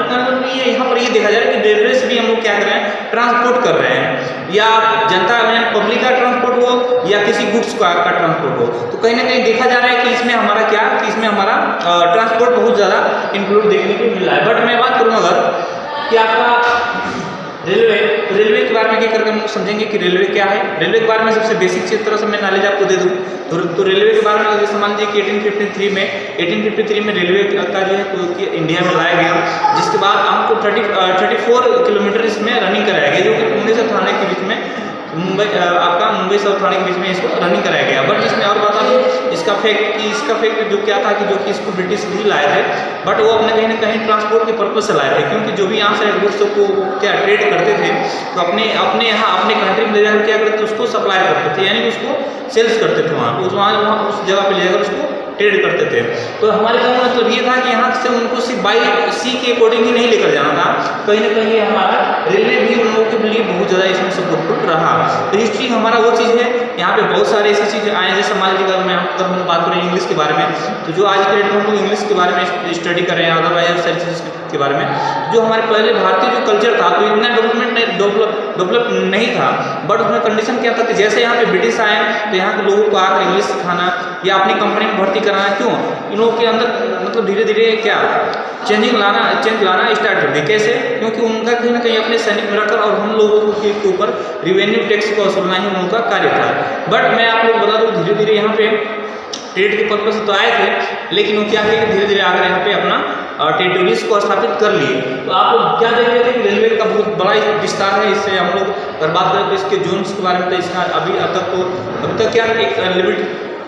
यहाँ पर ये देखा जा रहा है कि रेलवे से भी हम लोग क्या कर रहे हैं, ट्रांसपोर्ट कर रहे हैं, या जनता में पब्लिक का ट्रांसपोर्ट हो या किसी गुड्स का ट्रांसपोर्ट हो, तो कहीं ना कहीं देखा जा रहा है कि इसमें हमारा क्या, कि इसमें हमारा ट्रांसपोर्ट बहुत ज़्यादा इंक्लूड देखने को मिल रहा है। बट मैं बात करूँ अगर कि आपका रेलवे के बारे में क्या करके हम समझेंगे कि रेलवे क्या है। रेलवे के बारे में सबसे बेसिक चीज तरह से मैं नॉलेज आपको दे दूँ तो रेलवे के बारे में अगर मान लीजिए कि 1853 में रेलवे का जो है इंडिया में लाया गया, जिसके बाद हमको 34 किलोमीटर इसमें रनिंग कराया गया, जो कि पुणे से थाने के बीच में, मुंबई से थाने के बीच में इसको रनिंग कराया गया। बट इसमें और बता दूँ इसका फैक्ट जो क्या था कि जो कि इसको ब्रिटिश भी लाए थे, बट वो अपने कहीं ना कहीं ट्रांसपोर्ट के पर्पज से लाए थे, क्योंकि जो भी यहाँ से गुड्स को क्या ट्रेड करते थे तो अपने यहाँ अपने कंट्री में ले जाकर क्या करते थे, उसको सप्लाई करते थे, यानी कि उसको सेल्स करते थे वहाँ उस जगह पे ले जाकर उसको ट्रेड करते थे। तो हमारे कहने का मतलब ये था कि यहाँ से उनको सिर्फ बाई सी के अकॉर्डिंग ही नहीं लेकर जाना था, कहीं ना कहीं हमारा रेलवे भी उन लोगों के लिए बहुत ज़्यादा इसमें सपोर्टफुल रहा। तो हिस्ट्री हमारा वो चीज़ है, यहाँ पे बहुत सारे ऐसी चीज़ें आए, जैसे मान लीजिए अगर हम बात करें इंग्लिश के बारे में, तो जो आज के डेट में हम लोग इंग्लिश के बारे में स्टडी कर रहे हैं, अदरवाइज सारी चीज़ के बारे में, जो हमारे पहले भारतीय जो कल्चर था तो इतना डेवलप नहीं था। बट उसमें कंडीशन क्या था कि जैसे यहाँ पे ब्रिटिश आए तो यहाँ के लोगों को आकर इंग्लिश सिखाना या अपनी कंपनी में भर्ती कराना, क्यों इन लोगों के अंदर मतलब धीरे धीरे क्या चेंज लाना स्टार्ट कर दी। कैसे? क्योंकि उनका कहीं ना कहीं अपने सैनिक में रखकर और हम लोगों के ऊपर रिवेन्यू टैक्स को वसूलना ही उनका कार्य था। बट मैं आप लोग बता दूँ धीरे धीरे यहाँ पे ट्रेड के पर्पज से तो आए थे, लेकिन वो क्या किए धीरे धीरे आकर यहाँ पे अपना टेरिटोरीज को स्थापित कर लिए। तो आप लोग क्या देख रहे थे कि रेलवे का बहुत बड़ा विस्तार है। इससे हम लोग अगर बात करें तो इसके जोन्स के बारे में, तो इसका अभी तक क्या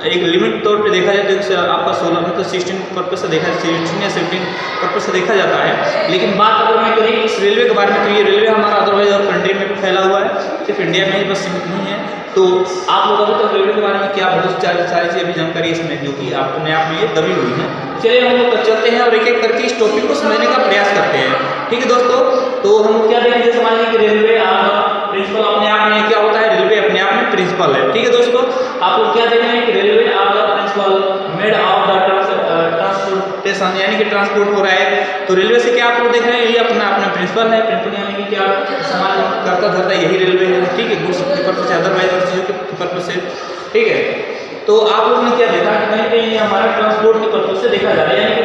एक लिमिट तौर पे देखा जाए तो आपका 16 मतलब 16 पर्पज से देखा 16 या 17 पर्पज से देखा जाता है। लेकिन बात अगर मैं करें इस रेलवे के बारे में, तो ये रेलवे हमारा अदरवाइज और कंट्री में भी फैला हुआ है, सिर्फ इंडिया में ही बस सीमित नहीं है। तो आप लोग अभी तक रेलवे के बारे में क्या बहुत सारी चीज़ें जानकारी इसमें जो कि अपने आप में ये दबी हुई है। चलिए हम लोग चलते हैं और एक एक करके इस टॉपिक को समझने का प्रयास करते हैं। ठीक है दोस्तों, तो हम क्या देखेंगे, जैसे मान लीजिए कि रेलवे प्रिंसिपल अपने आप में क्या होता है, रेलवे अपने आप में प्रिंसिपल है। ठीक है दोस्तों, आप लोग क्या देख रहे हैं कि railway principal made of the transportation, यानी कि ट्रांसपोर्ट हो रहा है। तो रेलवे से क्या आप लोग देख रहे हैं, ये अपना प्रिंसिपल है। प्रिंसिपल यानी कि क्या समाज करता धरता यही रेलवे है। ठीक है, गुड्स के पर्पज से, अदरवाइज और चीज़ों के पर्पज से। ठीक है, तो आप लोगों ने क्या देखा कि कहीं कहीं हमारा ट्रांसपोर्ट के पर्पज से देखा जा रहा है, यानी कि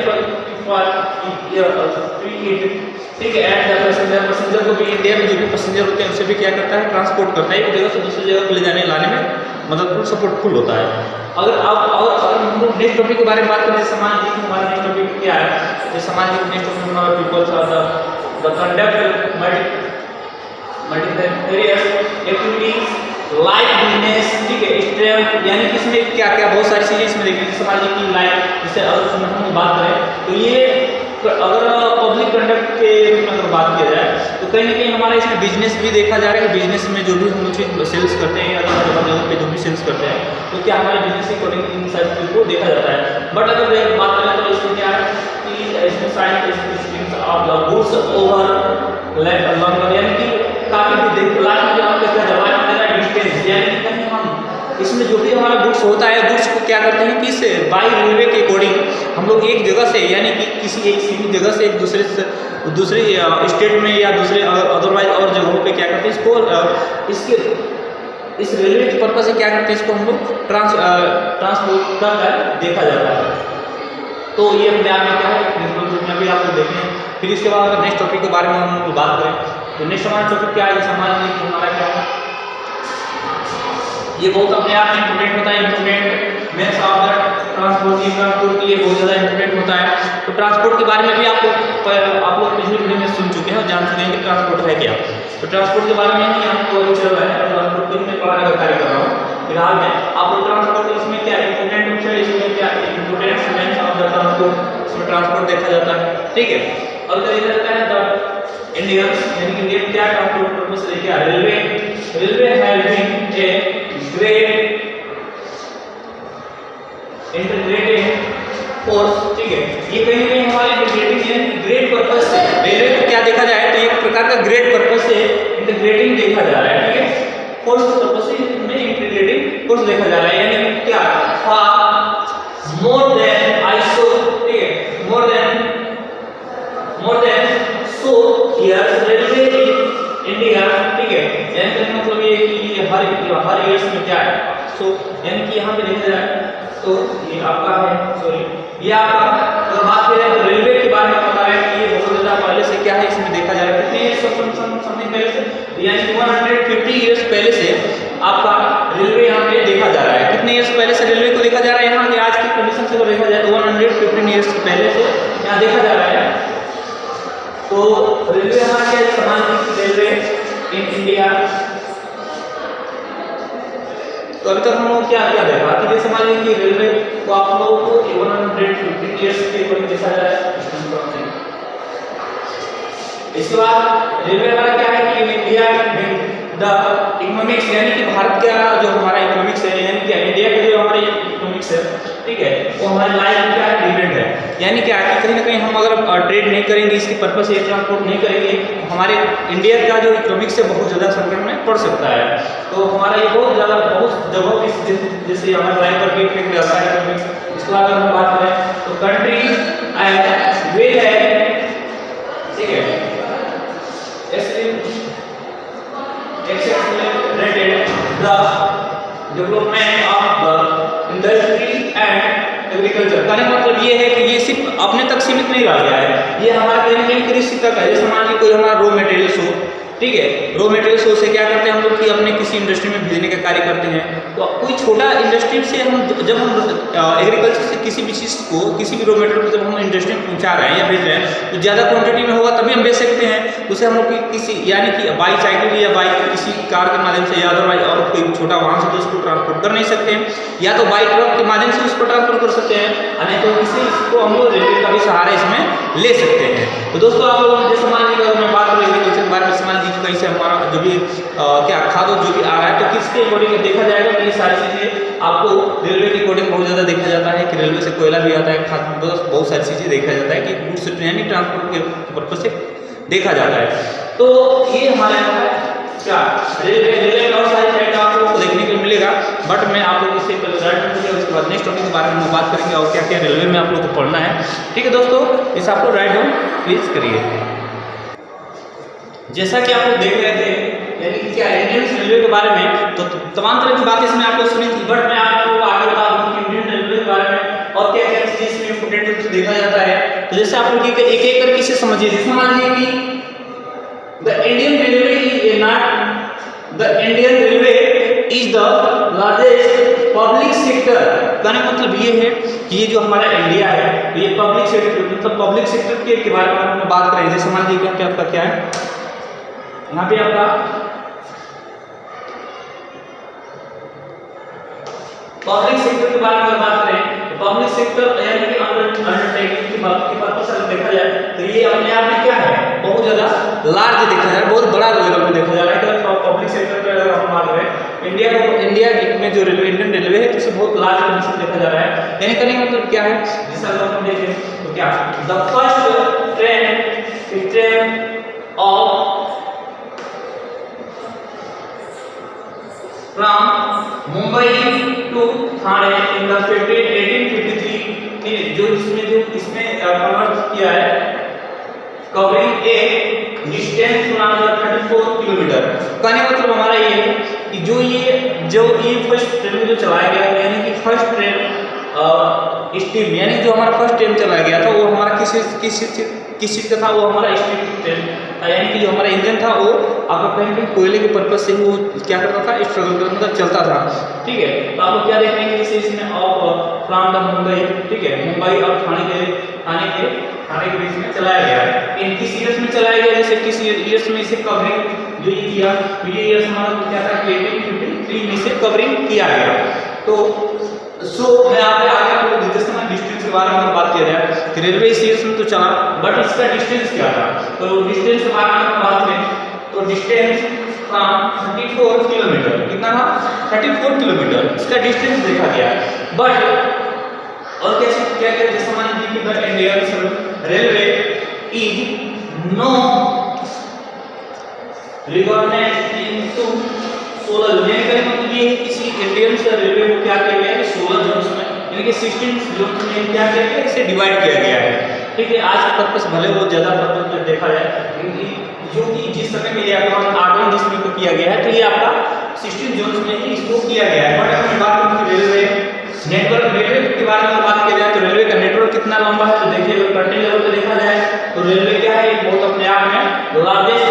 ठीक है, एंड पैसेंजर को भी इंडिया में जो भी पैसेंजर होते हैं उसे भी क्या करता है, ट्रांसपोर्ट करता है, एक जगह से दूसरी जगह को ले जाने लाने में मददफुल सपोर्टफुल होता है। अगर हम लोग नेक्स्ट टॉपिक के बारे में बात करें, समाज जी हमारा नेक्स्ट टॉपिक क्या है, जैसे समाज जी नेक्स्ट टॉपिक हमारा peoples are the conduct multifarious activities life business. ठीक है, स्ट्रेंथ, यानी कि इसमें क्या क्या बहुत सारी चीज़ें इसमें देखिए। समाज की लाइफ, जैसे अगर हम बात करें तो ये अगर पब्लिक कंडक्ट के रूप में अगर बात किया जाए तो कहीं ना कहीं हमारा इसमें बिजनेस भी देखा जा रहा है कि बिजनेस में जो भी हम लोग चीज़ सेल्स करते हैं या अलग अलग जगह पे जो भी सेल्स करते हैं तो क्या हमारे बिजनेस के अकॉर्डिंग इन सारी चीज़ों को देखा जाता है। बट अगर बात करें तो इसमें क्या है कि इसमें science of the goods over longer यानी कि काफ़ी लास्ट में जो आपका क्या दबाव मेरा डिस्टेंस यानी कि कहीं हम इसमें जो भी हमारा गुड्स होता है गुड्स को क्या करते हैं कि बाई रेलवे के अकॉर्डिंग हम लोग एक जगह से यानी कि किसी एक सीमित जगह से एक दूसरे स्टेट में या दूसरे अदरवाइज और जगहों पे क्या करते हैं इसको इस रेलवे के पर्पज से क्या करते हैं इसको हम लोग ट्रांसपोर्ट कर देखा जाता है। तो ये अपने आप में क्या है प्रिंसिपल ग्रुप में भी आप लोग देखें। फिर इसके बाद अगर नेक्स्ट टॉपिक के बारे में हम लोग बात करें तो नेक्स्ट हमारा टॉपिक क्या है समाज में हमारा क्या है ये बहुत अपने आप में इंपोर्टेंट होता है। Important means of the transport के लिए बहुत ज़्यादा इंपोर्टेंट होता है। तो ट्रांसपोर्ट के बारे में भी आप लोग पिछले वीडियो में सुन चुके हैं और जान चुके हैं कि ट्रांसपोर्ट है क्या। तो ट्रांसपोर्ट के बारे में ही आपको अभी चल रहा है ट्रांसपोर्ट में पढ़ाने का कार्य कर रहा हूँ फिलहाल में। आप लोग ट्रांसपोर्ट इसमें क्या इंपोर्टेंट है इसमें क्या important means of the transport इसमें ट्रांसपोर्ट देखा जाता है ठीक है। और कहा जाता है द इंडियन यानी इंडियन क्या ट्रांसपोर्ट पर्पस से क्या railway having a great integrated force ठीक है। ये कहीं ना कहीं हमारे इंटीग्रेटिंग ग्रेट पर्पस से रेलवे को क्या देखा जाए तो एक प्रकार का ग्रेट पर्पस से इंटीग्रेटिंग देखा जा रहा है ठीक है। फोर्स पर्पस से में इंटीग्रेटिंग फोर्स देखा जा रहा है यानी कि क्या मोर देन आइसो ठीक है मोर देन सो इयर्स रेलवे इन इंडिया ठीक है। यानी कि मतलब ये कि हर ईयर्स में क्या है सो यानी कि यहाँ पे देखा जाए तो ये आपका है सॉरी ये आपका तो बात करें तो रेलवे के बारे में बता रहे हैं कि ये बहुत ज़्यादा पहले से क्या है इसमें देखा जा रहा है कितने समथिंग पहले से यानी 150 इयर्स पहले से आपका रेलवे यहाँ पे देखा जा रहा है। कितने इयर्स पहले से रेलवे को देखा जा रहा है यहाँ पे आज की कंडीशन से देखा जाए तो 115 इयर्स पहले से यहाँ देखा जा रहा है। तो रेलवे हमारा क्या समान रेलवे इन इंडिया तो अभी तक हम लोग क्या देखा कि जैसे मान लीजिए कि रेलवे को आप लोगों को 115 इयर्स के अकॉर्डिंग देखा जाए। इसके बाद रेलवे हमारा क्या है कि इंडिया द इकोनॉमिक्स यानी कि भारत का जो हमारा इकोनॉमिक्स है यानी कि इंडिया का जो हमारा इकोनॉमिक्स है ठीक है वो हमारे लाइफ में क्या है डिपेंड है। यानी क्या है कहीं ना कहीं हम अगर ट्रेड नहीं करेंगे इसके पर्पस से ट्रांसपोर्ट नहीं करेंगे हमारे इंडिया का जो इकोनॉमिक्स है बहुत ज़्यादा संकट में पड़ सकता है। तो हमारा ये बहुत जगहों की जैसे हमारे लाइफ पर भी इफेक्ट रहता है इकोनॉमिक्स। इसके बाद अगर हम बात करें तो कंट्री एंड वे है ठीक है accelerated the development of the industry and agriculture। कहने का मतलब ये है कि ये सिर्फ अपने तक सीमित नहीं रह गया है ये हमारा कहीं ना कहीं कृषि तक है। जैसे मान लीजिए कोई हमारा रॉ मटेरियल्स हो ठीक है रॉ मटेरियल्स हो से क्या करते हैं हम लोग कि अपने किसी इंडस्ट्री में भेजने का कार्य करते हैं। तो कोई छोटा इंडस्ट्री से हम जब हम एग्रीकल्चर से किसी भी चीज़ को किसी भी रॉ मटेरियल को जब हम इंडस्ट्री में पहुंचा रहे हैं या भेज रहे हैं तो ज़्यादा क्वांटिटी में होगा तभी हम बेच सकते हैं। उसे हम लोग किसी यानी कि बाई साइकिल या बाई किसी कार के माध्यम से या अदरवाइज और कोई छोटा वाहन से तो उसको ट्रांसपोर्ट कर नहीं सकते हैं या तो बाई ट्रक के माध्यम से उसको ट्रांसपोर्ट कर सकते हैं नहीं तो किसी इसको हम लोग रेलवे का भी सहारा इसमें ले सकते हैं। तो दोस्तों आप लोगों ने जैसे मान लीजिए अगर मैं बात करूँ एग्रीकल्चर के बारे में मान लीजिए कहीं से हमारा जो भी क्या खाद जो भी आ रहा है तो किसके अकॉर्डिंग देखा जाएगा तो ये सारी चीज़ें आपको रेलवे के अकॉर्डिंग बहुत ज़्यादा देखा जाता है कि रेलवे से कोयला भी आता है खाद बहुत सारी चीज़ें देखा जाता है कि गुड्स यानी ट्रांसपोर्ट के पर्पज से देखा जाता है। तो ये हमारे क्या रेलवे में और सारी फैक्ट आप लोगों को देखने को मिलेगा बट मैं आप लोगों से उसके बाद नेक्स्ट टॉपिक के बारे में बात करेंगे और क्या क्या रेलवे में आप लोगों को पढ़ना है ठीक है। दोस्तों इस आपको राइट डाउन प्लीज करिए। जैसा कि आप लोग देख रहे थे यानी कि क्या इंडियन रेलवे के बारे में तो तमाम तरह की बातें इसमें आपको सुनी थी बट मैं आप लोगों को आगे बता दूं कि इंडियन रेलवे के बारे में और क्या क्या चीज़ें इसमें इंपोर्टेंट रूप से देखा जाता है। तो जैसे आप लोग एक एक करके इसे समझिए। जैसे मान लीजिए कि the Indian railway is the largest public sector. कहने का मतलब ये है कि ये जो हमारा इंडिया है तो ये पब्लिक सेक्टर मतलब पब्लिक सेक्टर के बारे में हम बात करें। जैसे मान लीजिए क्या आपका क्या है यहाँ पे आपका पब्लिक सेक्टर के बारे में बात करें तो पब्लिक सेक्टर यानी कि अंडरटेकिंग की पर्पस से देखा जाए तो ये अपने आप में क्या है, बहुत ज्यादा लार्ज देखा जाए, बहुत बड़ा लेवल में देखा जा रहा है। तो पब्लिक सेक्टर पे अगर हम बात करें इंडिया में जो रेलवे इंडियन रेलवे है उसे बहुत लार्ज कंडीशन देखा जा रहा है। यानी कहने का मतलब क्या है, जैसे अगर हम देखें तो क्या the first train of from Mumbai to Thane in the 1853 जो इसमें कन्वर्ट किया है कवरिंग ए डिस्टेंस 34 किलोमीटर। कहने का मतलब हमारा ये है कि जो ये फर्स्ट ट्रेन जो चलाया गया है, यानी कि फर्स्ट ट्रेन स्टीम यानी जो हमारा फर्स्ट ट्रेन चलाया गया था वो हमारा किस चीज का था, वो हमारा स्टीम ट्रेन था। यानी कि जो हमारा इंजन था वो आपका कहीं कोयले के पर्पज से वो क्या करता था, स्ट्रगल करता मतलब चलता था। ठीक है, तो आप लोग क्या देख रहे हैं जैसे इसमें ऑफ फ्रॉम द मुंबई, ठीक है, मुंबई और थाने के बीच में चलाया गया है। इन किस ईयर्स में चलाया गया, जैसे किस ईयर्स में इसे कवरिंग जो ये किया, तो ये ईयर्स हमारा क्या था, 1853 में इसे कवरिंग किया गया। तो मैं आगे आपको डिस्टेंस के बारे में बात किया जाए कि रेलवे इस ईयर्स में तो चला, बट इसका डिस्टेंस क्या था। तो डिस्टेंस के बारे में बात करें तो डिस्टेंस फ्रॉम 34 किलोमीटर, कितना था, 34 किलोमीटर इसका डिस्टेंस देखा गया है। बट और क्या जैसे हमारे दी कि the Indian railway is no recognised into 16 zone. मतलब ये है किसी इंडियन रेलवे को क्या किया गया है, 16 जोन्स में यानी कि 16 जोन्स में क्या किया गया, इसे डिवाइड किया गया है। ठीक है, आज का पर्पस भले वो ज्यादा पर्पस में देखा जाए, जो कि जिस समय में ये आगमन जिसमें को किया गया है, तो ये आपका 16 जोन्स में ही इसको किया गया है। बट अगर बात करें रेलवे नेटवर्क, रेलवे के बारे में बात किया जाए तो रेलवे का नेटवर्क कितना लंबा है, तो देखिए अगर कंट्री लेवल पे देखा जाए तो रेलवे क्या है, बहुत अपने आप में लार्जेस्ट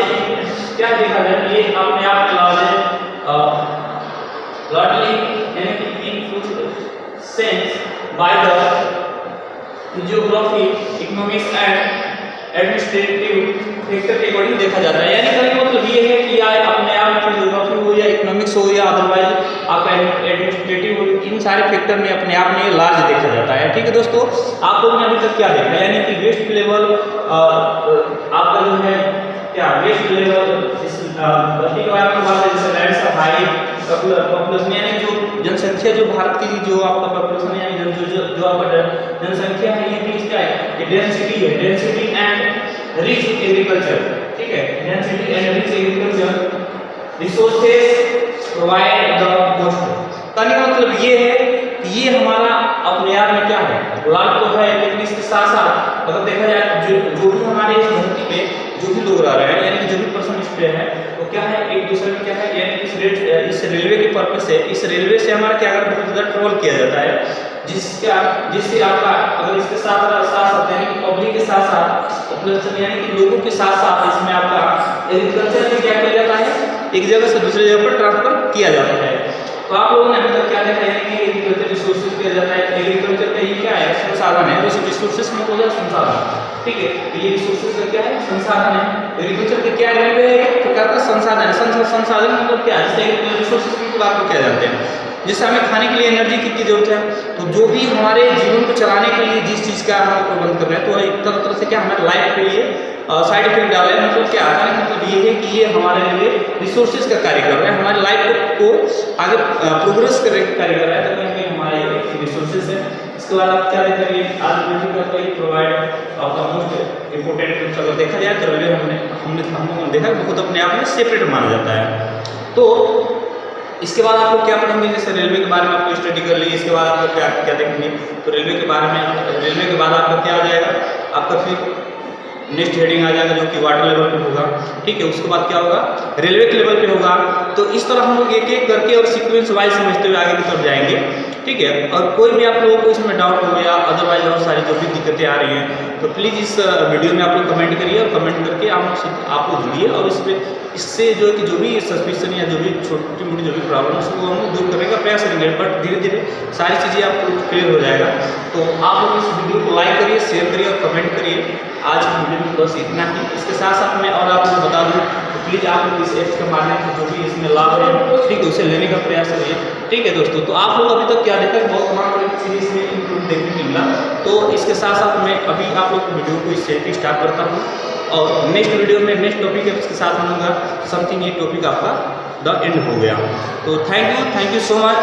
क्या देखा जाए, ये अपने आप में लार्जेस्ट यानी कि in sense by the geography, economics and administrative factor के अकॉर्डिंग देखा जाता है। यानी कहने का मतलब ये है कि या अपने आप में जियोग्राफी हो या इकोनॉमिक्स हो या अदरवाइज आपका एडमिनिस्ट्रेटिव हो, इन सारे फैक्टर में अपने आप में लार्ज देखा जाता है। ठीक है दोस्तों, आप लोगों ने अभी तक क्या देखा, यानी कि वेस्ट लेवल आपका जो है क्या वेस्ट लेवल गति के बारे में बात है, जैसे लैंड्स ऑफ हाई पॉपुलेशन यानी जो जनसंख्या जो भारत की जो आपका पॉपुलेशन यानी जो आपका जनसंख्या है, ये भी क्या है कि डेंसिटी एंड रिच एग्रीकल्चर। ठीक है, density and rich agriculture resources provide the most. कहने का मतलब ये है कि ये हमारा अपने आप में क्या है, लाभ तो है, लेकिन इसके साथ साथ अगर देखा जाए जो भी हमारे इस धरती पे जो भी लोग रह रहे हैं, यानी कि जो भी पर्सन इस पे है, तो क्या है एक दूसरे में क्या है, यानी इस रेलवे के पर्पस से, इस रेलवे से हमारा क्या अगर बहुत ज़्यादा ट्रैवल किया जाता है, जिससे आपका अगर इसके साथ यानी कि पब्लिक के साथ साथ यानी कि लोगों के साथ साथ इसमें आपका एग्रीकल्चर में क्या किया जाता है, एक जगह से दूसरी जगह पर ट्रांसफर किया जाता है। तो आप लोगों ने अभी तक क्या देखा, यानी कि एग्रीकल्चर रिसोर्सेज किया जाता है। एग्रीकल्चर का ये क्या है, संसाधन है, जैसे रिसोर्सेज में हो जाए संसाधन। ठीक है, ये रिसोर्सेज का क्या है, संसाधन है। एग्रीकल्चर के क्या रेलवे है, तो क्या संसाधन है। संसाधन मतलब क्या है, जैसे रिसोर्सेज की बात को क्या जानते हैं, जैसे हमें खाने के लिए एनर्जी की जरूरत है, तो जो भी हमारे जीवन को चलाने के लिए जिस चीज़ का हम प्रबंध कर रहे हैं, तो एक तरह से क्या हमारे लाइफ पे ये साइड इफेक्ट डाल रहे हैं। मतलब क्या आता है, मतलब ये है कि ये हमारे लिए रिसोर्सेज का कार्य कर रहा है, हमारे लाइफ को आगे प्रोग्रेस करने का कार्य कर रहा है, तो कहीं कहीं हमारे रिसोर्सेज है। इसके बाद आप क्या देखेंगे, आज प्रोवाइड आपका मोस्ट इम्पोर्टेंट अगर देखा जाए तो रेलवे हमने देखा बहुत अपने आप में सेपरेट माना जाता है। तो इसके बाद आप लोग क्या पढ़ेंगे, जैसे रेलवे के बारे में आपको स्टडी कर ली, इसके बाद आप लोग क्या देखेंगे, तो रेलवे के बारे में, रेलवे के बाद आपका क्या आ जाएगा, आपका फिर नेक्स्ट हेडिंग आ जाएगा जो कि वाटर लेवल पे होगा। ठीक है, उसके बाद क्या होगा, रेलवे के लेवल पे होगा। तो इस तरह हम लोग एक एक करके और सीक्वेंस वाइज समझते हुए आगे की तरफ जाएंगे। ठीक है, और कोई भी आप लोगों को इसमें डाउट हो गया, अदरवाइज और सारी जो भी दिक्कतें आ रही हैं, तो प्लीज़ इस वीडियो में आप लोग कमेंट करिए और कमेंट करके आप लोग जुड़िए और इस पर इससे जो है कि जो भी सस्पिशन या जो भी छोटी मोटी जो भी प्रॉब्लम है उसको हम दूर करने का प्रयास करेंगे, बट धीरे धीरे सारी चीज़ें आपको क्लियर हो जाएगा। तो आप लोग इस वीडियो को लाइक करिए, शेयर करिए और कमेंट करिए। आज की वीडियो में बस इतना ही। इसके साथ साथ मैं और आप लोग बता दूँ, प्लीज़ आप लोग इस ऐप्स के माध्यम से जो भी इसमें लाभ है, ठीक है, उसे लेने का प्रयास करिए। ठीक है दोस्तों, तो आप लोग अभी तक क्या देखा, बहुत तमाम चीज़ इसमें इंक्लूड देखने को मिला। तो इसके साथ साथ मैं अभी आप लोग वीडियो को इससे भी स्टार्ट करता हूँ और नेक्स्ट वीडियो में नेक्स्ट टॉपिक के साथ मिलूंगा। समथिंग ये टॉपिक आपका द एंड हो गया। तो थैंक यू सो मच।